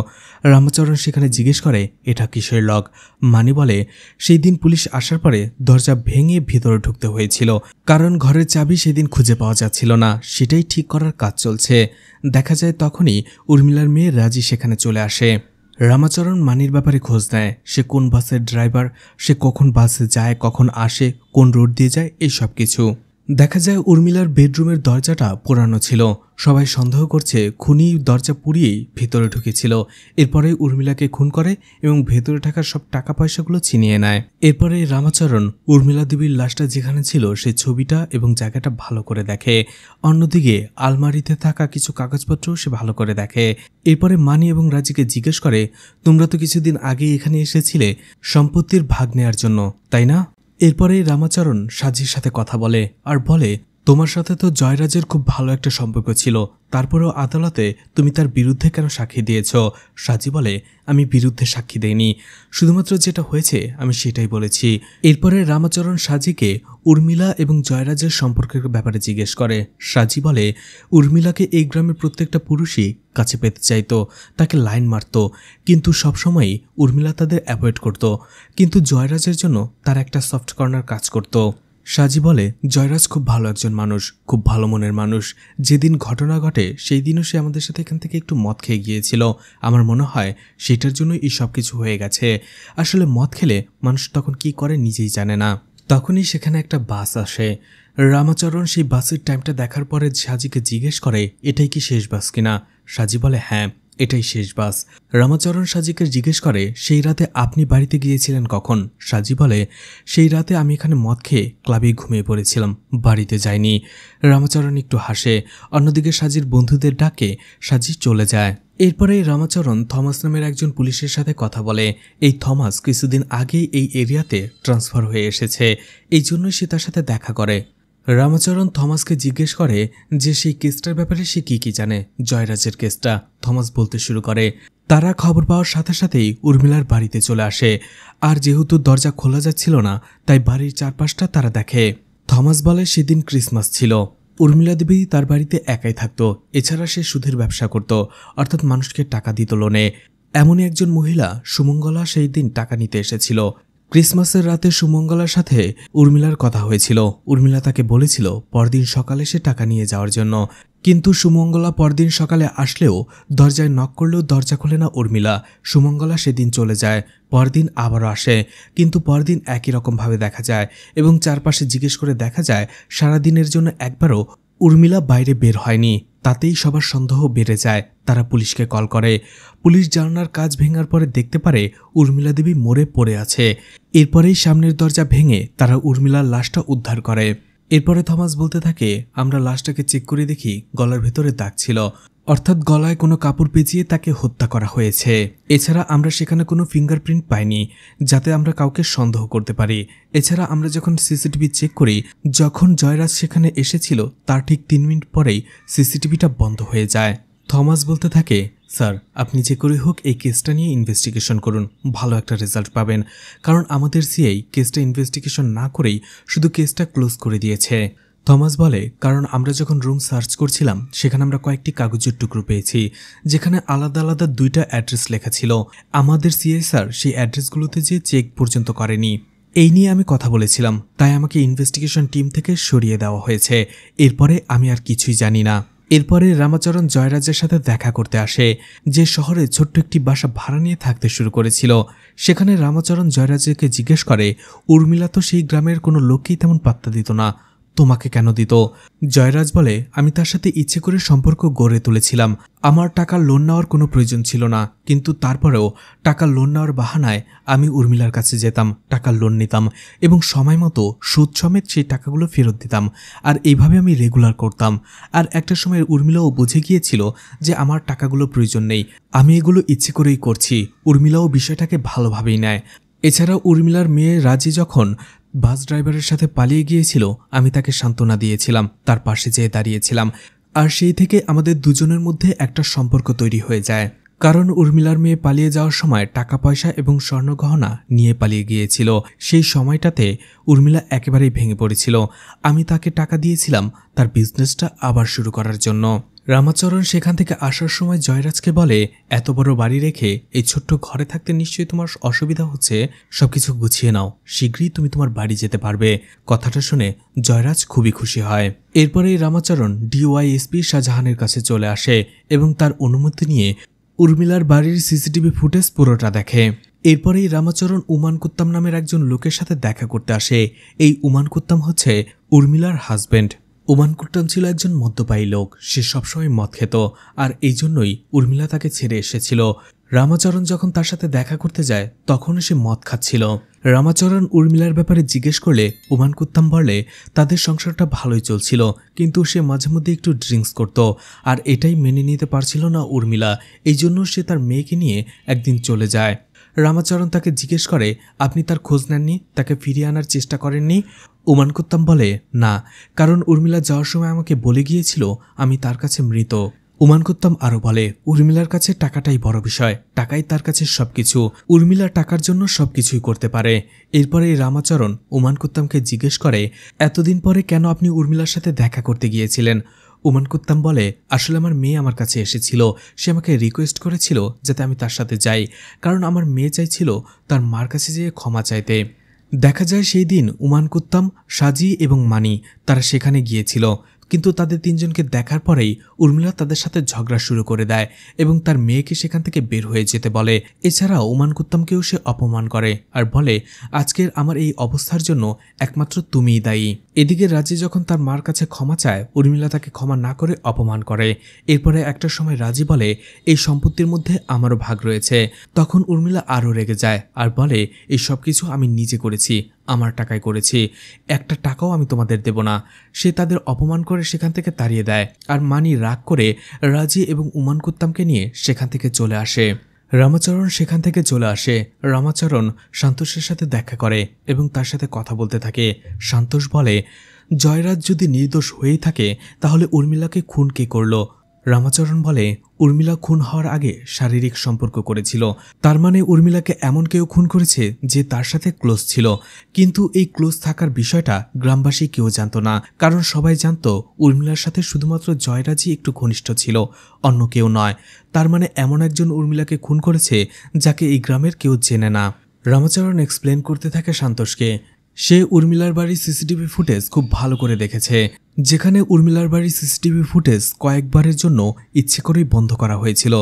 রামাচরণ সেখানে জিজ্ঞেস করে এটা কিসের লক? মানি বলে সেই দিন পুলিশ আসার পরে দরজা ভেঙে ভিতরে ঢুকতে হয়েছিল, কারণ ঘরের চাবি সেদিন খুঁজে পাওয়া যাচ্ছিল না, সেটাই ঠিক করার কাজ চলছে। দেখা যায় তখনই উর্মিলার মেয়ে রাজি সেখানে চলে আসে। রামাচরণ মানির ব্যাপারে খোঁজ নেয়, সে কোন বাসের ড্রাইভার, সে কখন বাসে যায়, কখন আসে, কোন রোড দিয়ে যায়, এই সব কিছু। দেখা যায় উর্মিলার বেডরুমের দরজাটা পোড়ানো ছিল। সবাই সন্দেহ করছে খুনি দরজা পুড়িয়েই ভেতরে ঢুকেছিল। এরপরে উর্মিলাকে খুন করে এবং ভেতরে থাকা সব টাকা পয়সাগুলো ছিনিয়ে নেয়। এরপরে রামাচরণ উর্মিলা দেবীর লাশটা যেখানে ছিল সেই ছবিটা এবং জায়গাটা ভালো করে দেখে। অন্যদিকে আলমারিতে থাকা কিছু কাগজপত্রও সে ভালো করে দেখে। এরপরে মানি এবং রাজিকে জিজ্ঞেস করে তোমরা তো কিছুদিন আগে এখানে এসেছিলে সম্পত্তির ভাগ নেয়ার জন্য, তাই না? এরপরে রামাচরণ সাজির সাথে কথা বলে আর বলে তোমার সাথে তো জয়রাজের খুব ভালো একটা সম্পর্ক ছিল, তারপরেও আদালতে তুমি তার বিরুদ্ধে কেন সাক্ষী দিয়েছ? সাজি বলে আমি বিরুদ্ধে সাক্ষী দেইনি, শুধুমাত্র যেটা হয়েছে আমি সেটাই বলেছি। এরপরে রামাচরণ সাজিকে উর্মিলা এবং জয়রাজের সম্পর্কের ব্যাপারে জিজ্ঞেস করে। সাজি বলে উর্মিলাকে এই গ্রামের প্রত্যেকটা পুরুষই কাছে পেতে চাইতো, তাকে লাইন মারত, কিন্তু সবসময়ই উর্মিলা তাদের অ্যাভয়েড করত, কিন্তু জয়রাজের জন্য তার একটা সফট কর্নার কাজ করত। সাজি বলে জয়রাজ খুব ভালো একজন মানুষ, খুব ভালো মনের মানুষ। যেদিন ঘটনা ঘটে সেই দিনও সে আমাদের সাথে এখান থেকে একটু মদ খেয়ে গিয়েছিল। আমার মনে হয় সেটার জন্যই এই সব কিছু হয়ে গেছে। আসলে মদ খেলে মানুষ তখন কি করে নিজেই জানে না। তখনই সেখানে একটা বাস আসে। রামাচরণ সেই বাসের টাইমটা দেখার পরে সাজিকে জিজ্ঞেস করে এটাই কি শেষ বাস কিনা? সাজি বলে হ্যাঁ এটাই শেষ বাস। রামাচরণ সাজিকে জিজ্ঞেস করে সেই রাতে আপনি বাড়িতে গিয়েছিলেন কখন? সাজি বলে সেই রাতে আমি এখানে মদ খেয়ে ক্লাবে ঘুমিয়ে পড়েছিলাম, বাড়িতে যাইনি। রামাচরণ একটু হাসে। অন্যদিকে সাজির বন্ধুদের ডাকে সাজি চলে যায়। এরপরে রামাচরণ থমাস নামের একজন পুলিশের সাথে কথা বলে। এই থমাস কিছুদিন আগেই এই এরিয়াতে ট্রান্সফার হয়ে এসেছে, এই জন্যই সে তার সাথে দেখা করে। রামাচরণ থমাসকে জিজ্ঞেস করে যে সেই কেসটার ব্যাপারে সে কি জানে, জয়রাজের কেসটা। থমাস বলতে শুরু করে তারা খবর পাওয়ার সাথে সাথেই উর্মিলার বাড়িতে চলে আসে। আর যেহেতু দরজা খোলা যাচ্ছিল না তাই বাড়ির চারপাশটা তারা দেখে। থমাস বলে সেদিন ক্রিসমাস ছিল, উর্মিলা দেবী তার বাড়িতে একাই থাকতো, এছাড়া সে সুদের ব্যবসা করত, অর্থাৎ মানুষকে টাকা দিত লোনে। এমনই একজন মহিলা সুমঙ্গলা সেই দিন টাকা নিতে এসেছিল। ক্রিসমাসের রাতে সুমঙ্গলার সাথে উর্মিলার কথা হয়েছিল। উর্মিলা তাকে বলেছিল পরদিন সকালে সে টাকা নিয়ে যাওয়ার জন্য, কিন্তু সুমঙ্গলা পরদিন সকালে আসলেও দরজায় নক করলেও দরজা খোলে না উর্মিলা। সুমঙ্গলা সেদিন চলে যায়, পরদিন আবারও আসে, কিন্তু পরদিন একই রকমভাবে দেখা যায় এবং চারপাশে জিজ্ঞেস করে দেখা যায় সারাদিনের জন্য একবারও উর্মিলা বাইরে বের হয়নি। তাতেই সবার সন্দেহ বেড়ে যায়। তারা পুলিশকে কল করে। পুলিশ জানালার কাজ ভেঙার পরে দেখতে পারে উর্মিলা দেবী মরে পড়ে আছে। এরপরেই সামনের দরজা ভেঙে তারা উর্মিলার লাশটা উদ্ধার করে। এরপরে থমাস বলতে থাকে আমরা লাশটাকে চেক করে দেখি গলার ভেতরে দাগ ছিল, অর্থাৎ গলায় কোনো কাপড় পেঁচিয়ে তাকে হত্যা করা হয়েছে। এছাড়া আমরা সেখানে কোনো ফিঙ্গারপ্রিন্ট পাইনি যাতে আমরা কাউকে সন্দেহ করতে পারি। এছাড়া আমরা যখন সিসিটিভি চেক করি, যখন জয়রাজ সেখানে এসেছিল তার ঠিক 3 মিনিট পরেই সিসিটিভিটা বন্ধ হয়ে যায়। থমাস বলতে থাকে স্যার আপনি যে করে হোক এই কেসটা নিয়ে ইনভেস্টিগেশন করুন, ভালো একটা রেজাল্ট পাবেন, কারণ আমাদের সিআই কেসটা ইনভেস্টিগেশন না করেই শুধু কেসটা ক্লোজ করে দিয়েছে। থমাস বলে কারণ আমরা যখন রুম সার্চ করছিলাম সেখানে আমরা কয়েকটি কাগজের টুকরো পেয়েছি যেখানে আলাদা আলাদা 2টা অ্যাড্রেস লেখা ছিল। আমাদের সিআই স্যার সেই অ্যাড্রেসগুলোতে যে চেক পর্যন্ত করেনি। এই নিয়ে আমি কথা বলেছিলাম, তাই আমাকে ইনভেস্টিগেশন টিম থেকে সরিয়ে দেওয়া হয়েছে। এরপরে আমি আর কিছুই জানি না। এরপরে রামাচরণ জয়রাজের সাথে দেখা করতে আসে, যে শহরে ছোট্ট একটি বাসা ভাড়া নিয়ে থাকতে শুরু করেছিল। সেখানে রামাচরণ জয়রাজকে জিজ্ঞেস করে উর্মিলা তো সেই গ্রামের কোনো লোককেই তেমন পাত্তা দিত না, তোমাকে কেন দিত? জয়রাজ বলে, আমি তার সাথে ইচ্ছে করে সম্পর্ক গড়ে তুলেছিলাম। আমার টাকার লোন নেওয়ার কোনো প্রয়োজন ছিল না, কিন্তু তারপরেও টাকার লোন নেওয়ার বাহানায় আমি উর্মিলার কাছে যেতাম, টাকার লোন নিতাম এবং সময় মতো সুদ সমেত সেই টাকাগুলো ফেরত দিতাম। আর এইভাবে আমি রেগুলার করতাম। আর একটা সময় উর্মিলাও বুঝে গিয়েছিল যে আমার টাকাগুলো প্রয়োজন নেই, আমি এগুলো ইচ্ছে করেই করছি। উর্মিলাও বিষয়টাকে ভালোভাবেই নেয়। এছাড়াও উর্মিলার মেয়ে রাজি যখন বাস ড্রাইভারের সাথে পালিয়ে গিয়েছিল, আমি তাকে সান্ত্বনা দিয়েছিলাম, তার পাশে যেয়ে দাঁড়িয়েছিলাম। আর সেই থেকে আমাদের দুজনের মধ্যে একটা সম্পর্ক তৈরি হয়ে যায়। কারণ উর্মিলার মেয়ে পালিয়ে যাওয়ার সময় টাকা পয়সা এবং স্বর্ণগহনা নিয়ে পালিয়ে গিয়েছিল। সেই সময়টাতে উর্মিলা একেবারেই ভেঙে পড়েছিল। আমি তাকে টাকা দিয়েছিলাম তার বিজনেসটা আবার শুরু করার জন্য। রামাচরণ সেখান থেকে আসার সময় জয়রাজকে বলে, এত বড় বাড়ি রেখে এই ছোট্ট ঘরে থাকতে নিশ্চয়ই তোমার অসুবিধা হচ্ছে, সবকিছু গুছিয়ে নাও, শীঘ্রই তুমি তোমার বাড়ি যেতে পারবে। কথাটা শুনে জয়রাজ খুবই খুশি হয়। এরপরেই রামাচরণ ডিওয়াইএসপি শাহজাহানের কাছে চলে আসে এবং তার অনুমতি নিয়ে উর্মিলার বাড়ির সিসিটিভি ফুটেজ পুরোটা দেখে। এরপরেই রামাচরণ উমান কুত্তাম নামের একজন লোকের সাথে দেখা করতে আসে। এই উমান কুত্তাম হচ্ছে উর্মিলার হাজবেন্ড। উমান কুত্তাম ছিল একজন মদ্যপায়ী লোক, সে সবসময় মদ খেত, আর এই জন্যই উর্মিলা তাকে ছেড়ে এসেছিল। রামাচরণ যখন তার সাথে দেখা করতে যায় তখনও সে মদ খাচ্ছিল। রামাচরণ উর্মিলার ব্যাপারে জিজ্ঞেস করলে উমান কুত্তাম বলে তাদের সংসারটা ভালোই চলছিল, কিন্তু সে মাঝে মধ্যে একটু ড্রিঙ্কস করত, আর এটাই মেনে নিতে পারছিল না উর্মিলা। এই জন্য সে তার মেয়েকে নিয়ে একদিন চলে যায়। রামাচরণ তাকে জিজ্ঞেস করে, আপনি তার খোঁজ নেননি, তাকে ফিরিয়ে আনার চেষ্টা করেননি? উমান কুত্তাম বলে, না, কারণ উর্মিলা যাওয়ার সময় আমাকে বলে গিয়েছিল আমি তার কাছে মৃত। উমান কুত্তাম আরো বলে, উর্মিলার কাছে টাকাটাই বড় বিষয়, টাকাই তার কাছে সবকিছু, উর্মিলা টাকার জন্য সবকিছুই করতে পারে। এরপরে রামাচরণ উমান কুত্তামকে জিজ্ঞেস করে, এতদিন পরে কেন আপনি উর্মিলার সাথে দেখা করতে গিয়েছিলেন? উমান কুত্তাম বলে, আসলে আমার মেয়ে আমার কাছে এসেছিল, সে আমাকে রিকোয়েস্ট করেছিল যাতে আমি তার সাথে যাই, কারণ আমার মেয়ে চাইছিল তার মার কাছে যেয়ে ক্ষমা চাইতে। দেখা যায় সেই দিন উমান কুত্তাম, সাজি এবং মানি তারা সেখানে গিয়েছিল, কিন্তু তাদের তিনজনকে দেখার পরেই উর্মিলা তাদের সাথে ঝগড়া শুরু করে দেয় এবং তার মেয়েকে সেখান থেকে বের হয়ে যেতে বলে। এছাড়াও উমান কুত্তামকেও সে অপমান করে আর বলে, আজকের আমার এই অবস্থার জন্য একমাত্র তুমিই দায়ী। এদিকে রাজি যখন তার মার কাছে ক্ষমা চায়, উর্মিলা তাকে ক্ষমা না করে অপমান করে। এরপরে একটা সময় রাজি বলে, এই সম্পত্তির মধ্যে আমারও ভাগ রয়েছে। তখন উর্মিলা আরও রেগে যায় আর বলে, এই সব কিছু আমি নিজে করেছি, আমার টাকায় করেছি, একটা টাকাও আমি তোমাদের দেব না। সে তাদের অপমান করে সেখান থেকে তাড়িয়ে দেয়, আর মানি রাগ করে রাজি এবং উমান কুত্তামকে নিয়ে সেখান থেকে চলে আসে। রামাচরণ সেখান থেকে চলে আসে। রামাচরণ সন্তোষের সাথে দেখা করে এবং তার সাথে কথা বলতে থাকে। সন্তোষ বলে, জয়রাজ যদি নির্দোষ হয়েই থাকে তাহলে উর্মিলাকে খুন কে করলো? রামাচরণ বলে, উর্মিলা খুন হওয়ার আগে শারীরিক সম্পর্ক করেছিল, তার মানে উর্মিলাকে এমন কেউ খুন করেছে যে তার সাথে ক্লোজ ছিল। কিন্তু এই ক্লোজ থাকার বিষয়টা গ্রামবাসী কেউ জানত না, কারণ সবাই জানত উর্মিলার সাথে শুধুমাত্র জয়রাজই একটু ঘনিষ্ঠ ছিল, অন্য কেউ নয়। তার মানে এমন একজন উর্মিলাকে খুন করেছে যাকে এই গ্রামের কেউ চেনে না। রামাচরণ এক্সপ্লেন করতে থাকে সন্তোষকে। সে উর্মিলার বাড়ির সিসিটিভি ফুটেজ খুব ভালো করে দেখেছে, যেখানে উর্মিলার বাড়ির সিসিটিভি ফুটেজ কয়েকবারের জন্য ইচ্ছে করেই বন্ধ করা হয়েছিল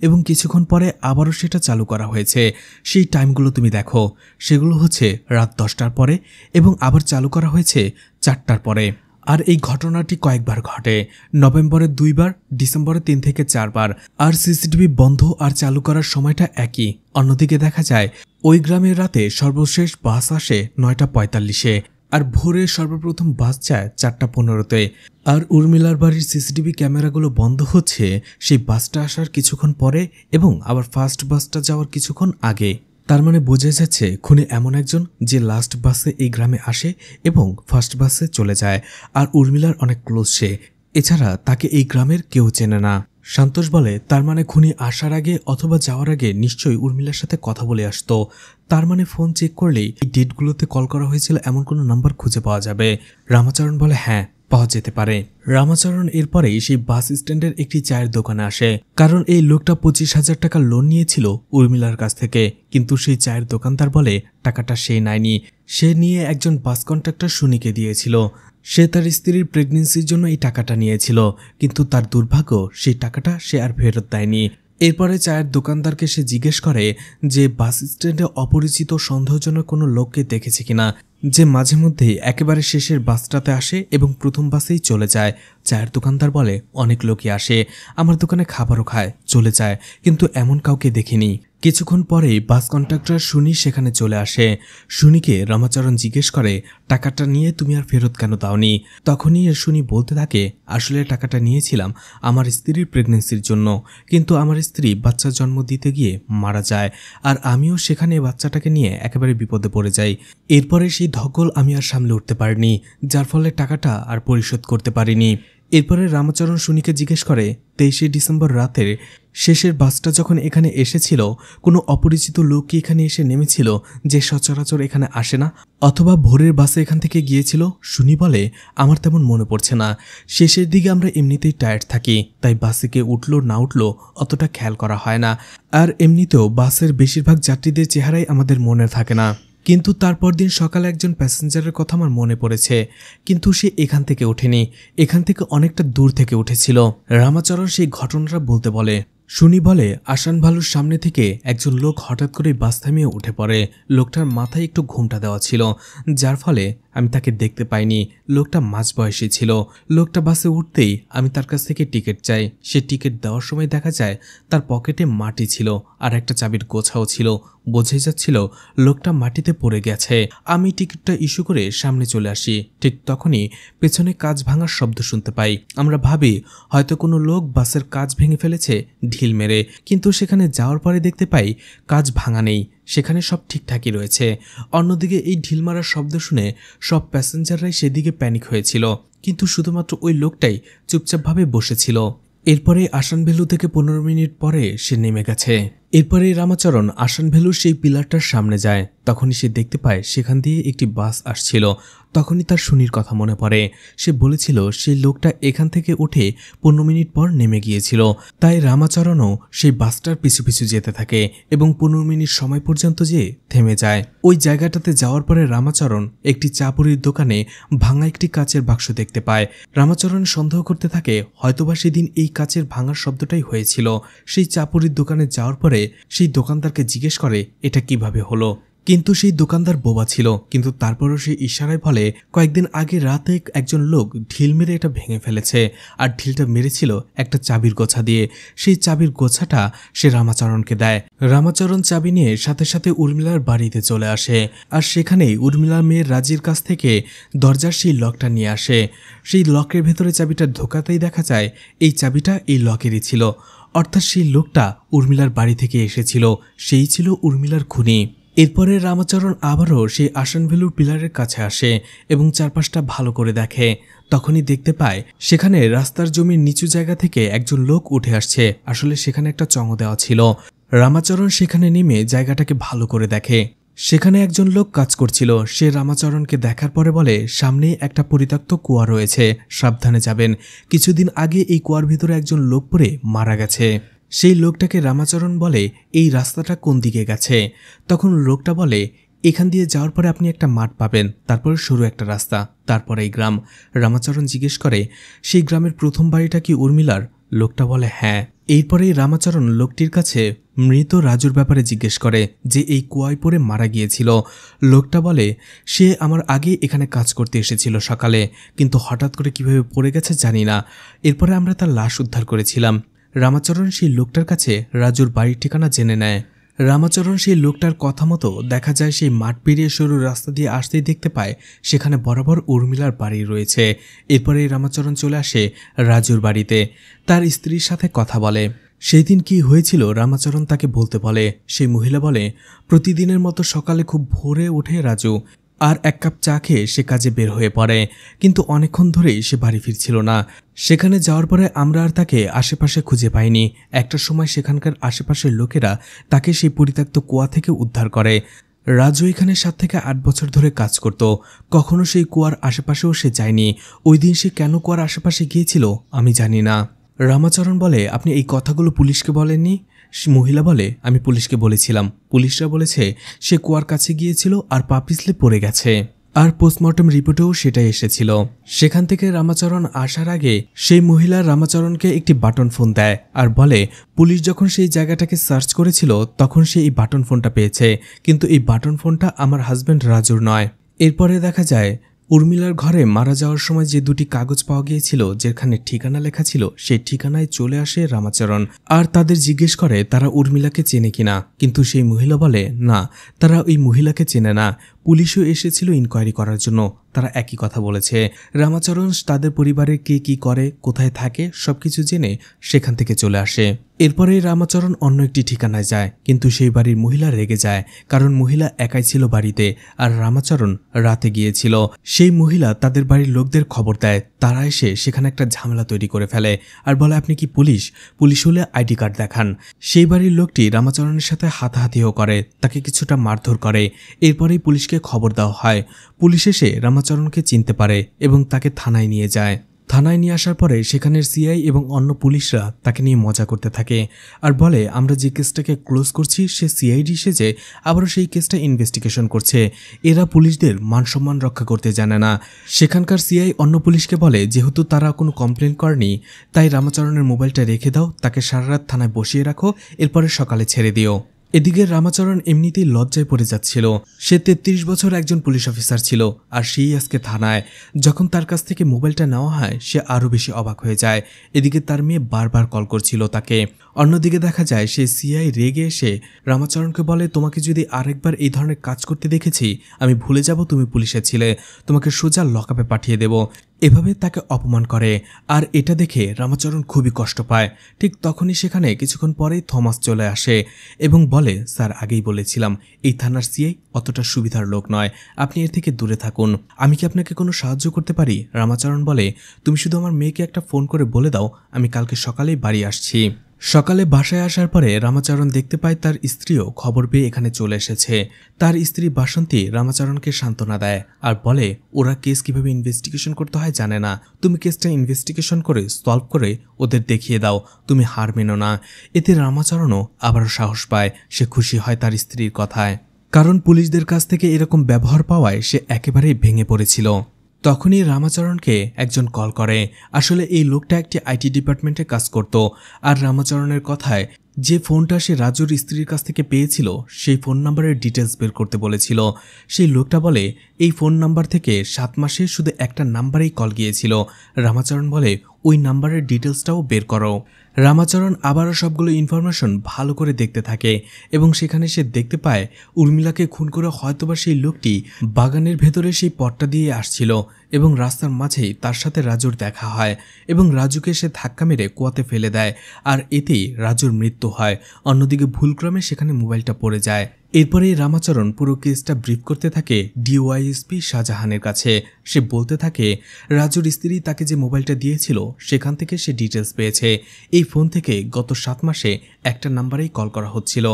এবং কিছুক্ষণ পরে আবারও সেটা চালু করা হয়েছে। সেই টাইমগুলো তুমি দেখো, সেগুলো হচ্ছে রাত 10টার পরে এবং আবার চালু করা হয়েছে 4টার পরে। আর এই ঘটনাটি কয়েকবার ঘটে, নভেম্বরে 2বার, ডিসেম্বরে 3 থেকে 4 বার। আর সিসিটিভি বন্ধ আর চালু করার সময়টা একই। অন্যদিকে দেখা যায় ওই গ্রামের রাতে সর্বশেষ বাস আসে 9:45-এ, আর ভোরে সর্বপ্রথম বাস যায় 4:15-তে। আর উর্মিলার বাড়ির সিসিটিভি ক্যামেরাগুলো বন্ধ হচ্ছে সেই বাসটা আসার কিছুক্ষণ পরে এবং আবার ফার্স্ট বাসটা যাওয়ার কিছুক্ষণ আগে। তার মানে বোঝা যাচ্ছে খুনি এমন একজন যে লাস্ট বাসে এই গ্রামে আসে এবং ফার্স্ট বাসে চলে যায়। আর উর্মিলার অনেক ক্লোজ সে, এছাড়া তাকে এই গ্রামের কেউ চেনে না। সন্তোষ বলে, তার মানে খুনি আসার আগে অথবা যাওয়ার আগে নিশ্চয়ই উর্মিলার সাথে কথা বলে আসতো। তার মানে ফোন চেক করলেই এই ডেটগুলোতে কল করা হয়েছিল এমন কোনো নাম্বার খুঁজে পাওয়া যাবে। রামাচরণ বলে, হ্যাঁ, পাওয়া যেতে পারে। রামাচরণ এরপরেই সেই বাস স্ট্যান্ডের একটি চায়ের দোকানে আসে, কারণ এই লোকটা 25,000 টাকা লোন নিয়েছিল উর্মিলার কাছ থেকে, কিন্তু সেই চায়ের দোকানদার বলে টাকাটা সে নেয়নি, সে নিয়ে একজন বাস কন্ট্রাক্টর সুনিকে দিয়েছিল। সে তার স্ত্রীর প্রেগনেন্সির জন্য এই টাকাটা নিয়েছিল, কিন্তু তার দুর্ভাগ্য সেই টাকাটা সে আর ফেরত দেয়নি। এরপরে চায়ের দোকানদারকে সে জিজ্ঞেস করে যে বাস স্ট্যান্ডে অপরিচিত সন্দেহজনক কোনো লোককে দেখেছে কিনা। যে মাঝে মধ্যেই একেবারে শেষের বাসটাতে আসে এবং প্রথম বাসেই চলে যায়। চায়ের দোকানদার বলে অনেক লোকই আসে, আমার দোকানে খাবারও খায়, চলে যায়, কিন্তু এমন কাউকে দেখিনি। কিছুক্ষণ পরেই বাস কন্ডাক্টর সুনি সেখানে চলে আসে। সুনিকে রামাচরণ জিজ্ঞেস করে, টাকাটা নিয়ে তুমি আর ফেরত কেন দাওনি? তখনই সুনি বলতে থাকে, আসলে টাকাটা নিয়েছিলাম আমার স্ত্রীর প্রেগনেন্সির জন্য, কিন্তু আমার স্ত্রী বাচ্চা জন্ম দিতে গিয়ে মারা যায়, আর আমিও সেখানে বাচ্চাটাকে নিয়ে একেবারে বিপদে পড়ে যাই। এরপরে সেই ধকল আমি আর সামলে উঠতে পারিনি, যার ফলে টাকাটা আর পরিশোধ করতে পারিনি। এরপরে রামাচরণ সুনিকে জিজ্ঞেস করে, 23শে ডিসেম্বর রাতের শেষের বাসটা যখন এখানে এসেছিল, কোনো অপরিচিত লোক কি এখানে এসে নেমেছিল যে সচরাচর এখানে আসে না, অথবা ভোরের বাসে এখান থেকে গিয়েছিল? সুনি বলে, আমার তেমন মনে পড়ছে না, শেষের দিকে আমরা এমনিতেই টায়ার্ড থাকি, তাই বাসে কে উঠলো না উঠলো অতটা খেয়াল করা হয় না, আর এমনিতেও বাসের বেশিরভাগ যাত্রীদের চেহারাই আমাদের মনে থাকে না। কিন্তু তারপর দিন সকালে একজন প্যাসেঞ্জারের কথা আমার মনে পড়েছে, কিন্তু সে এখান থেকে ওঠেনি, এখান থেকে অনেকটা দূর থেকে উঠেছিল। রামাচরণ সেই ঘটনাটা বলতে বলে। সুনি বলে, আসান ভালুর সামনে থেকে একজন লোক হঠাৎ করে বাস থামিয়ে উঠে পড়ে। লোকটার মাথায় একটু ঘোমটা দেওয়া ছিল, যার ফলে আমি তাকে দেখতে পাইনি। লোকটা মাঝবয়সী ছিল। লোকটা বাসে উঠতেই আমি তার কাছ থেকে টিকিট চাই। সে টিকিট দেওয়ার সময় দেখা যায় তার পকেটে মাটি ছিল আর একটা চাবির গোছাও ছিল। বোঝাই যাচ্ছিল লোকটা মাটিতে পড়ে গেছে। আমি টিকিটটা ইস্যু করে সামনে চলে আসি। ঠিক তখনই পেছনে কাঁচ ভাঙার শব্দ শুনতে পাই। আমরা ভাবি হয়তো কোনো লোক বাসের কাঁচ ভেঙে ফেলেছে ঢিল মেরে, কিন্তু সেখানে যাওয়ার পরে দেখতে পাই কাঁচ ভাঙা নেই, সেখানে সব ঠিকঠাকই রয়েছে। অন্যদিকে এই ঢিল মারার শব্দ শুনে সব প্যাসেঞ্জাররাই সেদিকে প্যানিক হয়েছিল, কিন্তু শুধুমাত্র ওই লোকটাই চুপচাপভাবে বসেছিল। এরপরে আসান ভ্যালু থেকে 15 মিনিট পরে সে নেমে গেছে। এরপরে রামাচরণ আসান ভ্যালুর সেই পিলারটার সামনে যায়। তখনই সে দেখতে পায় সেখান দিয়ে একটি বাস আসছিল। তখনই তার সুনির কথা মনে পড়ে। সে বলেছিল সেই লোকটা এখান থেকে উঠে 15 মিনিট পর নেমে গিয়েছিল। তাই রামাচরণও সেই বাসটার পিছু পিছু যেতে থাকে এবং 15 মিনিট সময় পর্যন্ত যেয়ে থেমে যায়। ওই জায়গাটাতে যাওয়ার পরে রামাচরণ একটি চাপুরির দোকানে ভাঙা একটি কাচের বাক্স দেখতে পায়। রামাচরণ সন্দেহ করতে থাকে হয়তোবা সেদিন এই কাচের ভাঙার শব্দটাই হয়েছিল। সেই চাপুরির দোকানে যাওয়ার পরে সেই দোকানদারকে জিজ্ঞেস করে এটা কিভাবে হলো, কিন্তু সেই দোকানদার বোবা ছিল। কিন্তু তারপরও সে ইশারায় বলে কয়েকদিন আগে রাতে একজন লোক ঢিল মেরে এটা ভেঙে ফেলেছে, আর ঢিলটা মেরেছিল একটা চাবির গোছা দিয়ে। সেই চাবির গোছাটা সে রামাচরণকে দেয়। রামাচরণ চাবি নিয়ে সাথে সাথে উর্মিলার বাড়িতে চলে আসে, আর সেখানেই উর্মিলার মেয়ের রাজির কাছ থেকে দরজার সেই লকটা নিয়ে আসে। সেই লকের ভেতরে চাবিটা ঢোকাতেই দেখা যায় এই চাবিটা এই লকেরই ছিল, অর্থাৎ সেই লোকটা উর্মিলার বাড়ি থেকে এসেছিল, সেই ছিল উর্মিলার খুনি। এরপরে রামাচরণ আবারও সেই আসান ভ্যালুর পিলারের কাছে আসে এবং চারপাশটা ভালো করে দেখে। তখনই দেখতে পায় সেখানে রাস্তার জমির নিচু জায়গা থেকে একজন লোক উঠে আসছে। আসলে সেখানে একটা চঙ দেওয়া ছিল। রামাচরণ সেখানে নেমে জায়গাটাকে ভালো করে দেখে। সেখানে একজন লোক কাজ করছিল। সে রামাচরণকে দেখার পরে বলে, সামনে একটা পরিত্যক্ত কুয়া রয়েছে, সাবধানে যাবেন। কিছুদিন আগে এই কুয়ার ভিতরে একজন লোক পড়ে মারা গেছে। সেই লোকটাকে রামাচরণ বলে, এই রাস্তাটা কোন দিকে গেছে? তখন লোকটা বলে, এখান দিয়ে যাওয়ার পরে আপনি একটা মাঠ পাবেন, তারপরে সরু একটা রাস্তা, তারপরে এই গ্রাম। রামাচরণ জিজ্ঞেস করে, সেই গ্রামের প্রথম বাড়িটা কি উর্মিলার? লোকটা বলে হ্যাঁ। এরপরেই রামাচরণ লোকটির কাছে মৃত রাজুর ব্যাপারে জিজ্ঞেস করে, যে এই কুয়ায় পড়ে মারা গিয়েছিল। লোকটা বলে, সে আমার আগে এখানে কাজ করতে এসেছিল সকালে, কিন্তু হঠাৎ করে কিভাবে পড়ে গেছে জানি না। এরপরে আমরা তার লাশ উদ্ধার করেছিলাম। রামাচরণ সেই লোকটার কাছে রাজুর বাড়ির ঠিকানা জেনে নেয়। রামাচরণ সেই লোকটার কথা মতো দেখা যায় সেই মাঠ পেরিয়ে সরু রাস্তা দিয়ে আসতেই দেখতে পায় সেখানে বরাবর উর্মিলার বাড়ি রয়েছে। এরপরে রামাচরণ চলে আসে রাজুর বাড়িতে, তার স্ত্রীর সাথে কথা বলে। সেই দিন কি হয়েছিল রামাচরণ তাকে বলতে বলে। সেই মহিলা বলে, প্রতিদিনের মতো সকালে খুব ভোরে ওঠে রাজু, আর এক কাপ চা খেয়ে সে কাজে বের হয়ে পড়ে, কিন্তু অনেকক্ষণ ধরেই সে বাড়ি ফিরছিল না। সেখানে যাওয়ার পরে আমরা আর তাকে আশেপাশে খুঁজে পাইনি। একটা সময় সেখানকার আশেপাশের লোকেরা তাকে সেই পরিত্যক্ত কুয়া থেকে উদ্ধার করে। রাজু এখানে 7 থেকে 8 বছর ধরে কাজ করত। কখনো সেই কুয়ার আশেপাশেও সে যায়নি। ওই দিন সে কেন কুয়ার আশেপাশে গিয়েছিল আমি জানি না। রামাচরণ বলে, আপনি এই কথাগুলো পুলিশকে বলেননি? মহিলা বলে, আমি পুলিশকে বলেছিলাম। পুলিশরা বলেছে সে কুয়ার কাছে গিয়েছিল আর পা পিছলে পড়ে গেছে, আর পোস্টমর্টম রিপোর্টেও সেটাই এসেছিল। সেখান থেকে রামাচরণ আসার আগে সেই মহিলা রামাচরণকে একটি বাটন ফোন দেয় আর বলে, পুলিশ যখন সেই জায়গাটাকে সার্চ করেছিল তখন সে এই বাটন ফোনটা পেয়েছে, কিন্তু এই বাটন ফোনটা আমার হাজব্যান্ড রাজুর নয়। এরপরে দেখা যায় উর্মিলার ঘরে মারা যাওয়ার সময় যে দুটি কাগজ পাওয়া গিয়েছিল যেখানে ঠিকানা লেখা ছিল সেই ঠিকানায় চলে আসে রামাচরণ আর তাদের জিজ্ঞেস করে তারা উর্মিলাকে চেনে কিনা, কিন্তু সেই মহিলা বলে না, তারা ওই মহিলাকে চেনে না, পুলিশও এসেছিল ইনকোয়ারি করার জন্য, তারা একই কথা বলেছে। রামাচরণ তাদের পরিবারের কে কি করে, কোথায় থাকে সবকিছু জেনে সেখান থেকে চলে আসে। এরপরে রামাচরণ অন্য একটি ঠিকানায় যায়, কিন্তু সেই বাড়ির মহিলা রেগে যায়, কারণ মহিলা একাই ছিল বাড়িতে আর রামাচরণ রাতে গিয়েছিল। সেই মহিলা তাদের বাড়ির লোকদের খবর দেয়, তারা এসে সেখানে একটা ঝামেলা তৈরি করে ফেলে আর বলে আপনি কি পুলিশ? পুলিশ হলে আইডি কার্ড দেখান। সেই বাড়ির লোকটি রামাচরণের সাথে হাতাহাতিও করে, তাকে কিছুটা মারধর করে। এরপরেই পুলিশকে খবর দেওয়া হয়। পুলিশ এসে রামাচরণকে চিনতে পারে এবং তাকে থানায় নিয়ে যায়। থানায় নিয়ে আসার পরে সেখানের সিআই এবং অন্য পুলিশরা তাকে নিয়ে মজা করতে থাকে আর বলে আমরা যে কেসটাকে ক্লোজ করছি সে সিআইডি সেজে আবারও সেই কেসটা ইনভেস্টিগেশন করছে, এরা পুলিশদের মানসম্মান রক্ষা করতে জানে না। সেখানকার সিআই অন্য পুলিশকে বলে যেহেতু তারা কোনো কমপ্লেন করেনি তাই রামাচরণের মোবাইলটা রেখে দাও, তাকে সারা রাত থানায় বসিয়ে রাখো, এরপরে সকালে ছেড়ে দিও। এদিকে রামাচরণ এমনিতেই লজ্জায় পড়ে যাচ্ছিল। সে ৩৩ বছর একজন পুলিশ অফিসার ছিল আর সেই আজকে থানায়। যখন তার কাছ থেকে মোবাইলটা নেওয়া হয় সে আরও বেশি অবাক হয়ে যায়। এদিকে তার মেয়ে বারবার কল করছিল তাকে। অন্যদিকে দেখা যায় সেই সিআই রেগে এসে রামাচরণকে বলে তোমাকে যদি আরেকবার এই ধরনের কাজ করতে দেখেছি আমি ভুলে যাব তুমি পুলিশে ছিলে, তোমাকে সোজা লকআপে পাঠিয়ে দেব। এভাবে তাকে অপমান করে আর এটা দেখে রামাচরণ খুবই কষ্ট পায়। ঠিক তখনই সেখানে কিছুক্ষণ পরেই থমাস চলে আসে এবং বলে স্যার আগেই বলেছিলাম এই থানার সিআই অতটা সুবিধার লোক নয়, আপনি এর থেকে দূরে থাকুন। আমি কি আপনাকে কোনো সাহায্য করতে পারি? রামাচরণ বলে তুমি শুধু আমার মেয়েকে একটা ফোন করে বলে দাও আমি কালকে সকালেই বাড়ি আসছি। সকালে বাসায় আসার পরে রামাচরণ দেখতে পায় তার স্ত্রীও খবর পেয়ে এখানে চলে এসেছে। তার স্ত্রী বাসন্তী রামাচরণকে সান্ত্বনা দেয় আর বলে ওরা কেস কিভাবে ইনভেস্টিগেশন করতে হয় জানে না, তুমি কেসটা ইনভেস্টিগেশন করে সলভ করে ওদের দেখিয়ে দাও, তুমি হার মেনো না। এতে রামাচরণও আবারও সাহস পায়, সে খুশি হয় তার স্ত্রীর কথায়, কারণ পুলিশদের কাছ থেকে এরকম ব্যবহার পাওয়ায় সে একেবারেই ভেঙে পড়েছিল। তখনই রামাচরণকে একজন কল করে। আসলে এই লোকটা একটি আইটি ডিপার্টমেন্টে কাজ করত আর রামাচরণের কথায় যে ফোনটা সে রাজুর স্ত্রীর কাছ থেকে পেয়েছিল সেই ফোন নাম্বারের ডিটেলস বের করতে বলেছিল। সেই লোকটা বলে এই ফোন নাম্বার থেকে 7 মাসে শুধু একটা নাম্বারেই কল গিয়েছিল। রামাচরণ বলে ওই নাম্বারের ডিটেলসটাও বের করো। রামাচরণ আবারও সবগুলো ইনফরমেশন ভালো করে দেখতে থাকে এবং সেখানে সে দেখতে পায় উর্মিলাকে খুন করে হয়তোবা সেই লোকটি বাগানের ভেতরে সেই পথটা দিয়ে আসছিল এবং রাস্তার মাঝেই তার সাথে রাজুর দেখা হয় এবং রাজুকে সে ধাক্কা মেরে কুয়াতে ফেলে দেয় আর এতেই রাজুর মৃত্যু হয়। অন্যদিকে ভুলক্রমে সেখানে মোবাইলটা পড়ে যায়। এরপরেই রামাচরণ পুরো কেসটা ব্রিফ করতে থাকে ডিওয়াইএসপি শাহজাহানের কাছে। সে বলতে থাকে রাজুর স্ত্রী তাকে যে মোবাইলটা দিয়েছিল সেখান থেকে সে ডিটেলস পেয়েছে। এই ফোন থেকে গত 7 মাসে একটা নাম্বারেই কল করা হচ্ছিল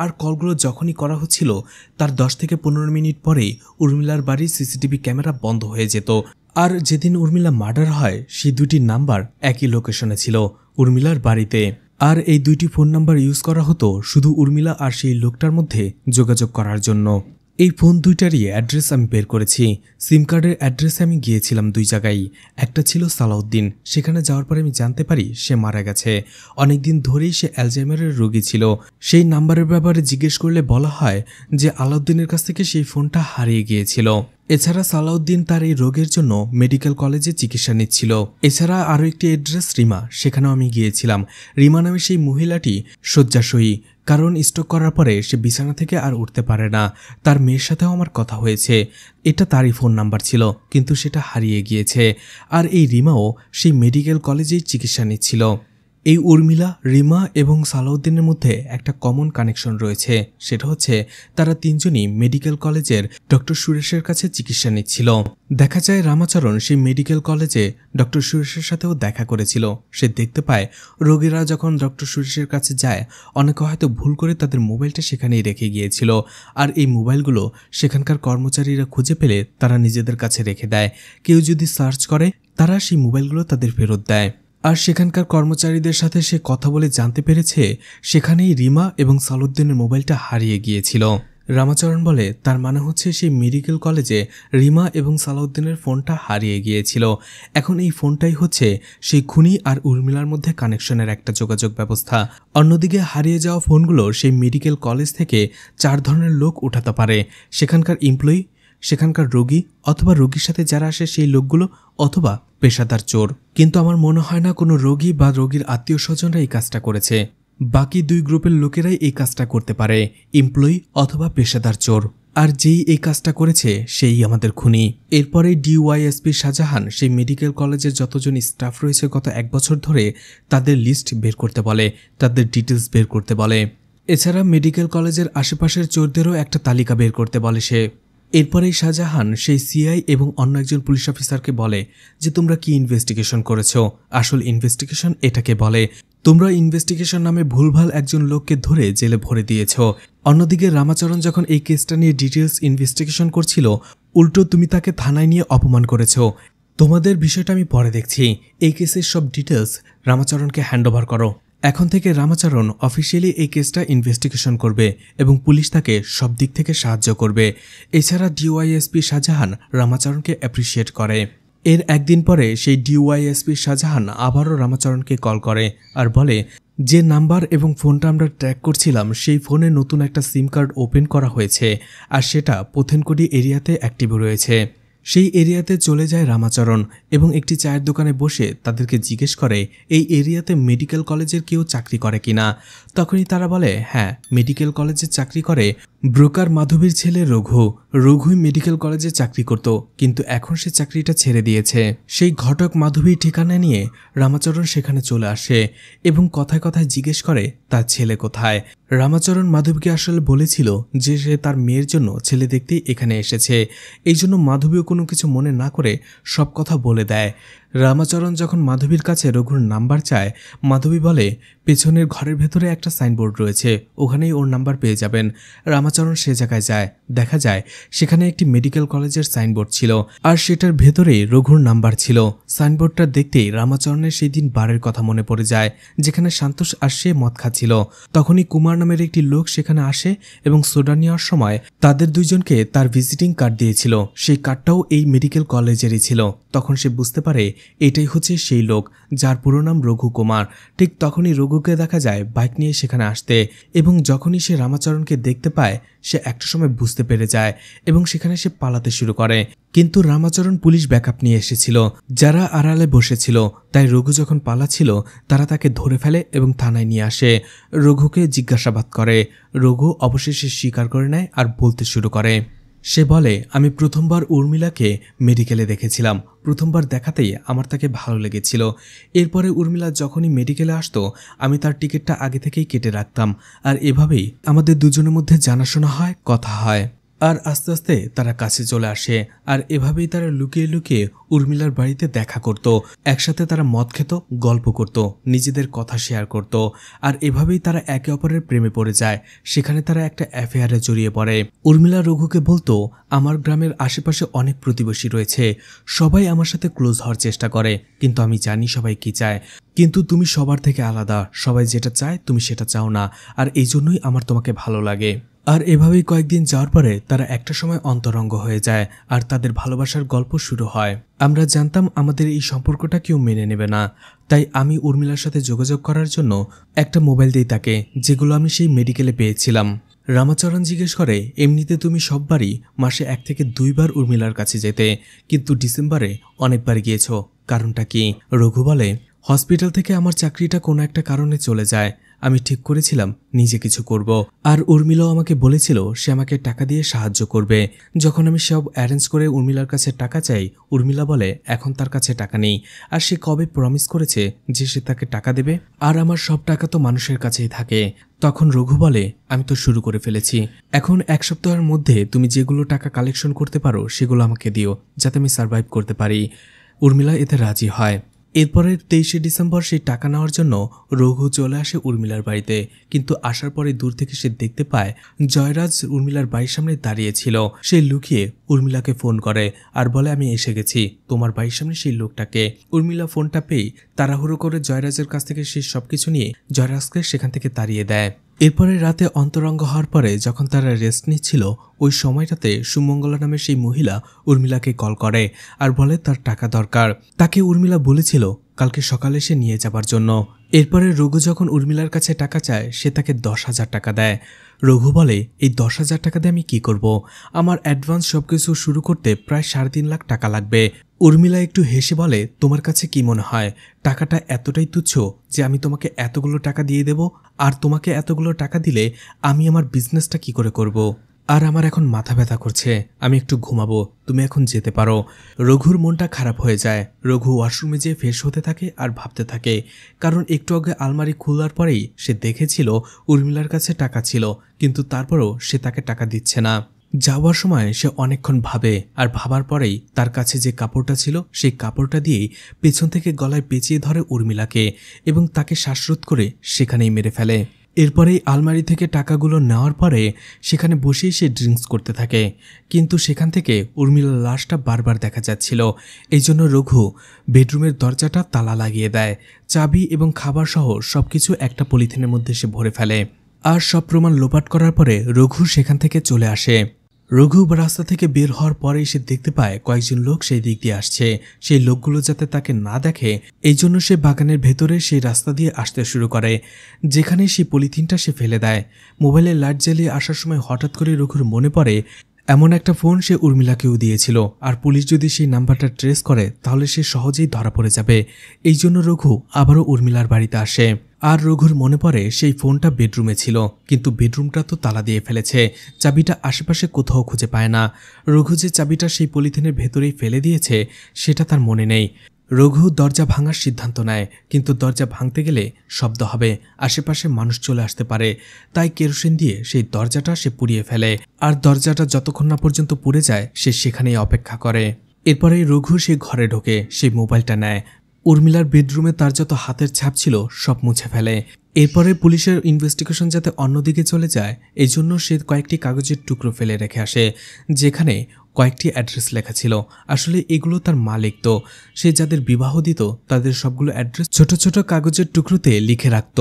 আর কলগুলো যখনই করা হচ্ছিল তার 10 থেকে 15 মিনিট পরেই উর্মিলার বাড়ির সিসিটিভি ক্যামেরা বন্ধ হয়ে যেত। আর যেদিন উর্মিলা মার্ডার হয় সেই দুটি নাম্বার একই লোকেশনে ছিল, উর্মিলার বাড়িতে। আর এই দুইটি ফোন নাম্বার ইউজ করা হতো শুধু উর্মিলা আর সেই লোকটার মধ্যে যোগাযোগ করার জন্য। এই ফোন দুইটারই অ্যাড্রেস আমি বের করেছি। সিম কার্ডের অ্যাড্রেসে আমি গিয়েছিলাম 2 জায়গায়। একটা ছিল সালাউদ্দিন, সেখানে যাওয়ার পরে আমি জানতে পারি সে মারা গেছে। অনেকদিন ধরেই সে অ্যালজাইমারের রোগী ছিল। সেই নাম্বারের ব্যাপারে জিজ্ঞেস করলে বলা হয় যে আলাউদ্দিনের কাছ থেকে সেই ফোনটা হারিয়ে গিয়েছিল। এছাড়া সালাউদ্দিন তার এই রোগের জন্য মেডিকেল কলেজে চিকিৎসা নিচ্ছিল। এছাড়া আরও একটি অ্যাড্রেস রিমা, সেখানেও আমি গিয়েছিলাম। রিমা নামে সেই মহিলাটি শয্যাশয়ী, কারণ স্ট্রোক করার পরে সে বিছানা থেকে আর উঠতে পারে না। তার মেয়ের সাথেও আমার কথা হয়েছে, এটা তারই ফোন নাম্বার ছিল কিন্তু সেটা হারিয়ে গিয়েছে। আর এই রিমাও সেই মেডিকেল কলেজেই চিকিৎসা নিচ্ছিল। এই উর্মিলা, রিমা এবং সালাউদ্দিনের মধ্যে একটা কমন কানেকশন রয়েছে, সেটা হচ্ছে তারা তিনজনই মেডিকেল কলেজের ডক্টর সুরেশের কাছে চিকিৎসা নিচ্ছিল। দেখা যায় রামাচরণ সেই মেডিকেল কলেজে ডক্টর সুরেশের সাথেও দেখা করেছিল। সে দেখতে পায় রোগীরা যখন ডক্টর সুরেশের কাছে যায় অনেকে হয়তো ভুল করে তাদের মোবাইলটা সেখানেই রেখে গিয়েছিল আর এই মোবাইলগুলো সেখানকার কর্মচারীরা খুঁজে পেলে তারা নিজেদের কাছে রেখে দেয়। কেউ যদি সার্চ করে তারা সেই মোবাইলগুলো তাদের ফেরত দেয়। আর সেখানকার কর্মচারীদের সাথে সে কথা বলে জানতে পেরেছে সেখানেই রিমা এবং সালাউদ্দিনের মোবাইলটা হারিয়ে গিয়েছিল। রামাচরণ বলে তার মানে হচ্ছে সেই মেডিকেল কলেজে রিমা এবং সালাউদ্দিনের ফোনটা হারিয়ে গিয়েছিল। এখন এই ফোনটাই হচ্ছে সেই খুনি আর উর্মিলার মধ্যে কানেকশনের একটা যোগাযোগ ব্যবস্থা। অন্যদিকে হারিয়ে যাওয়া ফোনগুলো সেই মেডিকেল কলেজ থেকে 4 ধরনের লোক উঠাতে পারে। সেখানকার এমপ্লয়ি, সেখানকার রোগী অথবা রোগীর সাথে যারা আসে সেই লোকগুলো অথবা পেশাদার চোর। কিন্তু আমার মনে হয় না কোনো রোগী বা রোগীর আত্মীয় স্বজনরা এই কাজটা করেছে। বাকি দুই গ্রুপের লোকেরাই এই কাজটা করতে পারে, এমপ্লয়ি অথবা পেশাদার চোর। আর যেই এই কাজটা করেছে সেই আমাদের খুনি। এরপরে ডিওয়াইএসপি শাহজাহান সেই মেডিকেল কলেজের যতজন স্টাফ রয়েছে গত 1 বছর ধরে তাদের লিস্ট বের করতে বলে, তাদের ডিটেলস বের করতে বলে। এছাড়া মেডিকেল কলেজের আশেপাশের চোরদেরও একটা তালিকা বের করতে বলে সে। এরপরেই শাহজাহান সেই সিআই এবং অন্য একজন পুলিশ অফিসারকে বলে যে তোমরা কি ইনভেস্টিগেশন করেছো। আসল ইনভেস্টিগেশন এটাকে বলে। তোমরা ইনভেস্টিগেশন নামে ভুলভাল একজন লোককে ধরে জেলে ভরে দিয়েছ। অন্যদিকে রামাচরণ যখন এই কেসটা নিয়ে ডিটেলস ইনভেস্টিগেশন করছিল, উল্টো তুমি তাকে থানায় নিয়ে অপমান করেছ। তোমাদের বিষয়টা আমি পরে দেখছি। এই কেসের সব ডিটেলস রামাচরণকে হ্যান্ডওভার করো। এখন থেকে রামাচরণ অফিসিয়ালি এই কেসটা ইনভেস্টিগেশন করবে এবং পুলিশ তাকে সব দিক থেকে সাহায্য করবে। এছাড়া ডিওয়াইএসপি শাহজাহান রামাচরণকে অ্যাপ্রিসিয়েট করে। এর একদিন পরে সেই ডিওয়াইএসপি শাহজাহান আবারও রামাচরণকে কল করে আর বলে যে নাম্বার এবং ফোনটা আমরা ট্র্যাক করছিলাম সেই ফোনে নতুন একটা সিম কার্ড ওপেন করা হয়েছে আর সেটা পথেনকুটি এরিয়াতে অ্যাক্টিভ রয়েছে। সেই এরিয়াতে চলে যায় রামাচরণ এবং একটি চায়ের দোকানে বসে তাদেরকে জিজ্ঞেস করে এই এরিয়াতে মেডিকেল কলেজের কেউ চাকরি করে কিনা। তখনই তারা বলে হ্যাঁ, মেডিকেল কলেজে চাকরি করে ব্রোকার মাধবীর ছেলে রঘুই মেডিকেল কলেজে চাকরি করত, কিন্তু এখন সে চাকরিটা ছেড়ে দিয়েছে। সেই ঘটক মাধবীর ঠিকানা নিয়ে রামাচরণ সেখানে চলে আসে এবং কথায় কথায় জিজ্ঞেস করে তার ছেলে কোথায়। রামাচরণ মাধবীকে আসলে বলেছিল যে সে তার মেয়ের জন্য ছেলে দেখতেই এখানে এসেছে। এই জন্য মাধবীও কোনো কিছু মনে না করে সব কথা বলে দেয়। রামাচরণ যখন মাধবীর কাছে রঘুর নাম্বার চায়, মাধবী বলে পেছনের ঘরের ভেতরে একটা সাইনবোর্ড রয়েছে, ওখানেই ওর নাম্বার পেয়ে যাবেন। রামাচরণ সে জায়গায় যায়, দেখা যায় সেখানে একটি মেডিকেল কলেজের সাইনবোর্ড ছিল আর সেটার ভেতরেই রঘুর নাম্বার ছিল। সাইনবোর্ডটা দেখতেই রামাচরণের সেই দিন বারের কথা মনে পড়ে যায় যেখানে সান্তোষ আর সে মদ খাচ্ছিল। তখনই কুমার নামের একটি লোক সেখানে আসে এবং সোডা নেওয়ার সময় তাদের দুইজনকে তার ভিজিটিং কার্ড দিয়েছিল। সেই কার্ডটাও এই মেডিকেল কলেজেরই ছিল। তখন সে বুঝতে পারে এটাই হচ্ছে সেই লোক যার পুরো নাম রঘু কুমার। ঠিক তখনই রঘুকে দেখা যায় বাইক নিয়ে সেখানে আসতে এবং যখনই সে রামাচরণকে দেখতে পায় সে একটা সময় বুঝতে পেরে যায় এবং সেখানে সে পালাতে শুরু করে। কিন্তু রামাচরণ পুলিশ ব্যাকআপ নিয়ে এসেছিল যারা আড়ালে বসেছিল, তাই রঘু যখন পালাচ্ছিল তারা তাকে ধরে ফেলে এবং থানায় নিয়ে আসে। রঘুকে জিজ্ঞাসাবাদ করে। রঘু অবশেষে স্বীকার করে নেয় আর বলতে শুরু করে। সে বলে আমি প্রথমবার উর্মিলাকে মেডিকেলে দেখেছিলাম। প্রথমবার দেখাতেই আমার তাকে ভালো লেগেছিল। এরপরে উর্মিলা যখনই মেডিকেলে আসতো আমি তার টিকিটটা আগে থেকেই কেটে রাখতাম আর এভাবেই আমাদের দুজনের মধ্যে জানাশোনা হয়, কথা হয়। আর আস্তে আস্তে তারা কাছে চলে আসে আর এভাবেই তারা লুকিয়ে লুকিয়ে উর্মিলার বাড়িতে দেখা করত। একসাথে তারা মদ খেত, গল্প করত, নিজেদের কথা শেয়ার করত আর এভাবেই তারা একে অপরের প্রেমে পড়ে যায়। সেখানে তারা একটা অ্যাফেয়ারে জড়িয়ে পড়ে। উর্মিলা রঘুকে বলতো আমার গ্রামের আশেপাশে অনেক প্রতিবেশী রয়েছে, সবাই আমার সাথে ক্লোজ হওয়ার চেষ্টা করে, কিন্তু আমি জানি সবাই কি চায়, কিন্তু তুমি সবার থেকে আলাদা। সবাই যেটা চায় তুমি সেটা চাও না, আর এই জন্যই আমার তোমাকে ভালো লাগে। আর এভাবেই কয়েকদিন যাওয়ার পরে তারা একটা সময় অন্তরঙ্গ হয়ে যায় আর তাদের ভালোবাসার গল্প শুরু হয়। আমরা জানতাম আমাদের এই সম্পর্কটা কেউ মেনে নেবে না, তাই আমি উর্মিলার সাথে যোগাযোগ করার জন্য একটা মোবাইল দিই তাকে, যেগুলো আমি সেই মেডিকেলে পেয়েছিলাম। রামাচরণ জিজ্ঞেস করে এমনিতে তুমি সববারই মাসে 1 থেকে 2 বার উর্মিলার কাছে যেতে, কিন্তু ডিসেম্বরে অনেকবার গিয়েছ, কারণটা কি? রঘু বলে হসপিটাল থেকে আমার চাকরিটা কোনো একটা কারণে চলে যায়। আমি ঠিক করেছিলাম নিজে কিছু করব, আর উর্মিলাও আমাকে বলেছিল সে আমাকে টাকা দিয়ে সাহায্য করবে। যখন আমি সব অ্যারেঞ্জ করে উর্মিলার কাছে টাকা চাই, উর্মিলা বলে এখন তার কাছে টাকা নেই, আর সে কবে প্রমিস করেছে যে সে তাকে টাকা দেবে, আর আমার সব টাকা তো মানুষের কাছেই থাকে। তখন রঘু বলে আমি তো শুরু করে ফেলেছি, এখন 1 সপ্তাহের মধ্যে তুমি যেগুলো টাকা কালেকশন করতে পারো সেগুলো আমাকে দিও যাতে আমি সার্ভাইভ করতে পারি। উর্মিলা এতে রাজি হয়। এরপরের 23শে ডিসেম্বর সেই টাকা নেওয়ার জন্য রঘু চলে আসে উর্মিলার বাড়িতে, কিন্তু আসার পরে দূর থেকে সে দেখতে পায় জয়রাজ উর্মিলার বাড়ির সামনে দাঁড়িয়েছিল। সে লুকিয়ে উর্মিলাকে ফোন করে আর বলে আমি এসে গেছি, তোমার বাড়ির সামনে সেই লোকটাকে। উর্মিলা ফোনটা পেয়ে তাড়াহুড়ো করে জয়রাজের কাছ থেকে সে সবকিছু নিয়ে জয়রাজকে সেখান থেকে তাড়িয়ে দেয়। এরপরে রাতে অন্তরঙ্গ হওয়ার পরে যখন তারা রেস্ট নিচ্ছিল ওই সময়টাতে সুমঙ্গলা নামের সেই মহিলা উর্মিলাকে কল করে আর বলে তার টাকা দরকার। তাকে উর্মিলা বলেছিল কালকে সকালে সে নিয়ে যাবার জন্য। এরপরে রঘু যখন উর্মিলার কাছে টাকা চায় সে তাকে 10,000 টাকা দেয়। রঘু বলে এই 10,000 টাকা দিয়ে আমি কি করব, আমার অ্যাডভান্স সবকিছু শুরু করতে প্রায় 3.5 লাখ টাকা লাগবে। উর্মিলা একটু হেসে বলে তোমার কাছে কি মনে হয় টাকাটা এতটাই তুচ্ছ যে আমি তোমাকে এতগুলো টাকা দিয়ে দেব? আর তোমাকে এতগুলো টাকা দিলে আমি আমার বিজনেসটা কি করে করব? আর আমার এখন মাথা ব্যথা করছে, আমি একটু ঘুমাবো, তুমি এখন যেতে পারো। রঘুর মনটা খারাপ হয়ে যায়। রঘু ওয়াশরুমে যেয়ে ফ্রেশ হতে থাকে আর ভাবতে থাকে, কারণ একটু আগে আলমারি খোলার পরেই সে দেখেছিল উর্মিলার কাছে টাকা ছিল, কিন্তু তারপরও সে তাকে টাকা দিচ্ছে না। যাওয়ার সময় সে অনেকক্ষণ ভাবে আর ভাবার পরেই তার কাছে যে কাপড়টা ছিল সেই কাপড়টা দিয়েই পেছন থেকে গলায় পেঁচিয়ে ধরে উর্মিলাকে এবং তাকে শ্বাসরোধ করে সেখানেই মেরে ফেলে। এরপরেই আলমারি থেকে টাকাগুলো নেওয়ার পরে সেখানে বসেই সে ড্রিঙ্কস করতে থাকে, কিন্তু সেখান থেকে উর্মিলার লাশটা বারবার দেখা যাচ্ছিল। এই জন্য রঘু বেডরুমের দরজাটা তালা লাগিয়ে দেয়। চাবি এবং খাবার সহ সবকিছু একটা পলিথিনের মধ্যে সে ভরে ফেলে। আর সব প্রমাণ লোপাট করার পরে রঘু সেখান থেকে চলে আসে। রঘু রাস্তা থেকে বের হওয়ার পরেই সে দেখতে পায় কয়েকজন লোক সেই দিক দিয়ে আসছে। সেই লোকগুলো যাতে তাকে না দেখে এই জন্য সে বাগানের ভেতরে সেই রাস্তা দিয়ে আসতে শুরু করে, যেখানে সেই পলিথিনটা সে ফেলে দেয়। মোবাইলের লাইট জ্বালিয়ে আসার সময় হঠাৎ করে রঘুর মনে পড়ে এমন একটা ফোন সে উর্মিলাকেও দিয়েছিল, আর পুলিশ যদি সেই নাম্বারটা ট্রেস করে তাহলে সে সহজেই ধরা পড়ে যাবে। এই জন্য রঘু আবারও উর্মিলার বাড়িতে আসে। আর রঘুর মনে পড়ে সেই ফোনটা বেডরুমে ছিল, কিন্তু বেডরুমটা তো তালা দিয়ে ফেলেছে, চাবিটা আশেপাশে কোথাও খুঁজে পায় না। রঘু যে চাবিটা সেই পলিথিনের ভেতরেই ফেলে দিয়েছে সেটা তার মনে নেই। রঘু দরজা ভাঙার সিদ্ধান্ত নেয়, কিন্তু দরজা ভাঙতে গেলে শব্দ হবে, আশেপাশে মানুষ চলে আসতে পারে, তাই কেরোসিন দিয়ে সেই দরজাটা সে পুড়িয়ে ফেলে। আর দরজাটা যতক্ষণ না পর্যন্ত পুড়ে যায় সে সেখানেই অপেক্ষা করে। এরপরে রঘু সে ঘরে ঢোকে, সেই মোবাইলটা নেয়, উর্মিলার বেডরুমে তার যত হাতের ছাপ ছিল সব মুছে ফেলে। এরপরে পুলিশের ইনভেস্টিগেশন যাতে অন্যদিকে চলে যায় এই জন্য সে কয়েকটি কাগজের টুকরো ফেলে রেখে আসে, যেখানে কয়েকটি অ্যাড্রেস লেখা ছিল। আসলে এগুলো তার মা লিখত, সে যাদের বিবাহ দিত তাদের সবগুলো অ্যাড্রেস ছোট ছোট কাগজের টুকরোতে লিখে রাখত।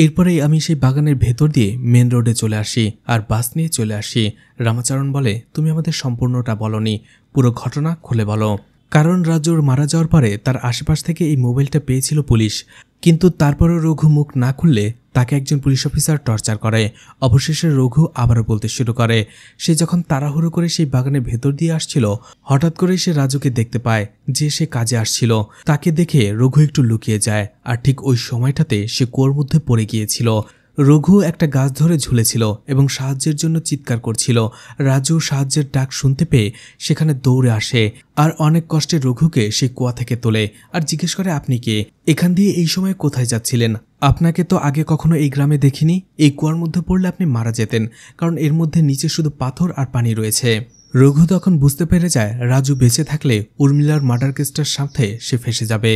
এরপরেই আমি সেই বাগানের ভেতর দিয়ে মেন রোডে চলে আসি আর বাস নিয়ে চলে আসি। রামাচরণ বলে তুমি আমাদের সম্পূর্ণটা বলনি, পুরো ঘটনা খুলে বলো। কারণ রাজুর মারা যাওয়ার পরে তার আশেপাশ থেকে এই মোবাইলটা পেয়েছিল পুলিশ, কিন্তু তারপরও রঘু মুখ না খুললে তাকে একজন পুলিশ অফিসার টর্চার করে। অবশেষে রঘু আবারও বলতে শুরু করে। সে যখন তাড়াহুড়ো করে সেই বাগানের ভেতর দিয়ে আসছিল হঠাৎ করে সে রাজুকে দেখতে পায় যে সে কাজে আসছিল। তাকে দেখে রঘু একটু লুকিয়ে যায়, আর ঠিক ওই সময়টাতে সে কুয়োর মধ্যে পড়ে গিয়েছিল। রঘু একটা গাছ ধরে ঝুলেছিল এবং সাহায্যের জন্য চিৎকার করছিল। রাজু সাহায্যের ডাক শুনতে পেয়ে সেখানে দৌড়ে আসে আর অনেক কষ্টে রঘুকে সেই কুয়া থেকে তোলে আর জিজ্ঞেস করে আপনি কে, এখান দিয়ে এই সময় কোথায় যাচ্ছিলেন? আপনাকে তো আগে কখনো এই গ্রামে দেখিনি, এই কুয়ার মধ্যে পড়লে আপনি মারা যেতেন, কারণ এর মধ্যে নিচে শুধু পাথর আর পানি রয়েছে। রঘু তখন বুঝতে পেরে যায় রাজু বেঁচে থাকলে উর্মিলার মার্ডার কেসটার সাথে সে ফেসে যাবে,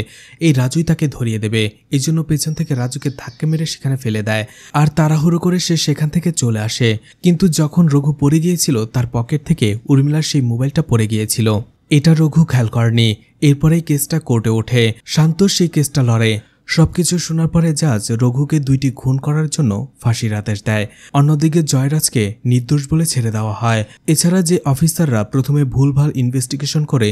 এই রাজুই তাকে ধরিয়ে দেবে। এই জন্য পেছন থেকে রাজুকে ধাক্কা মেরে সেখানে ফেলে দেয় আর তাড়াহুড়ো করে সে সেখান থেকে চলে আসে। কিন্তু যখন রঘু পড়ে গিয়েছিল তার পকেট থেকে উর্মিলার সেই মোবাইলটা পড়ে গিয়েছিল, এটা রঘু খেয়াল করেনি। এরপরেই কেসটা কোর্টে ওঠে, শান্তোষ সেই কেসটা লড়ে। সবকিছু শোনার পরে জাজ রঘুকে 2টি খুন করার জন্য ফাঁসির আদেশ দেয়। অন্যদিকে জয়রাজকে নির্দোষ বলে ছেড়ে দেওয়া হয়। এছাড়া যে অফিসাররা প্রথমে ভুলভাল ইনভেস্টিগেশন করে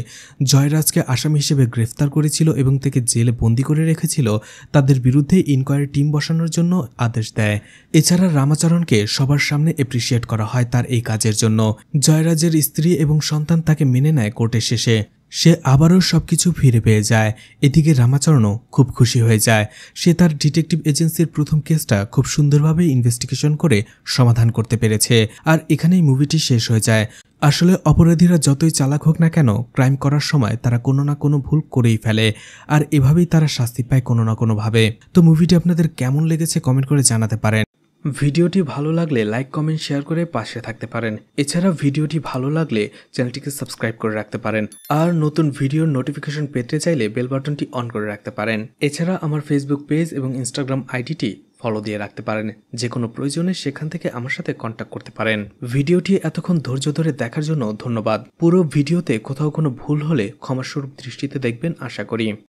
জয়রাজকে আসামি হিসেবে গ্রেফতার করেছিল এবং তাকে জেলে বন্দি করে রেখেছিল তাদের বিরুদ্ধে ইনকোয়ারি টিম বসানোর জন্য আদেশ দেয়। এছাড়া রামাচরণকে সবার সামনে এপ্রিসিয়েট করা হয় তার এই কাজের জন্য। জয়রাজের স্ত্রী এবং সন্তান তাকে মেনে নেয় কোর্টের শেষে, সে আবারও সবকিছু ফিরে পেয়ে যায়। এদিকে রামাচরণও খুব খুশি হয়ে যায়, সে তার ডিটেকটিভ এজেন্সির প্রথম কেসটা খুব সুন্দরভাবে ইনভেস্টিগেশন করে সমাধান করতে পেরেছে। আর এখানেই মুভিটি শেষ হয়ে যায়। আসলে অপরাধীরা যতই চালাক হোক না কেন ক্রাইম করার সময় তারা কোনো না কোনো ভুল করেই ফেলে, আর এভাবেই তারা শাস্তি পায় কোনো না কোনোভাবে। তো মুভিটি আপনাদের কেমন লেগেছে কমেন্ট করে জানাতে পারেন। ভিডিওটি ভালো লাগলে লাইক কমেন্ট শেয়ার করে পাশে থাকতে পারেন। এছাড়া ভিডিওটি ভালো লাগলে চ্যানেলটিকে সাবস্ক্রাইব করে রাখতে পারেন, আর নতুন ভিডিওর নোটিফিকেশন পেতে চাইলে বেল বাটনটি অন করে রাখতে পারেন। এছাড়া আমার ফেসবুক পেজ এবং ইনস্টাগ্রাম আইডিটি ফলো দিয়ে রাখতে পারেন, যে কোনো প্রয়োজনে সেখান থেকে আমার সাথে কন্ট্যাক্ট করতে পারেন। ভিডিওটি এতক্ষণ ধৈর্য ধরে দেখার জন্য ধন্যবাদ। পুরো ভিডিওতে কোথাও কোনো ভুল হলে ক্ষমাস্বরূপ দৃষ্টিতে দেখবেন আশা করি।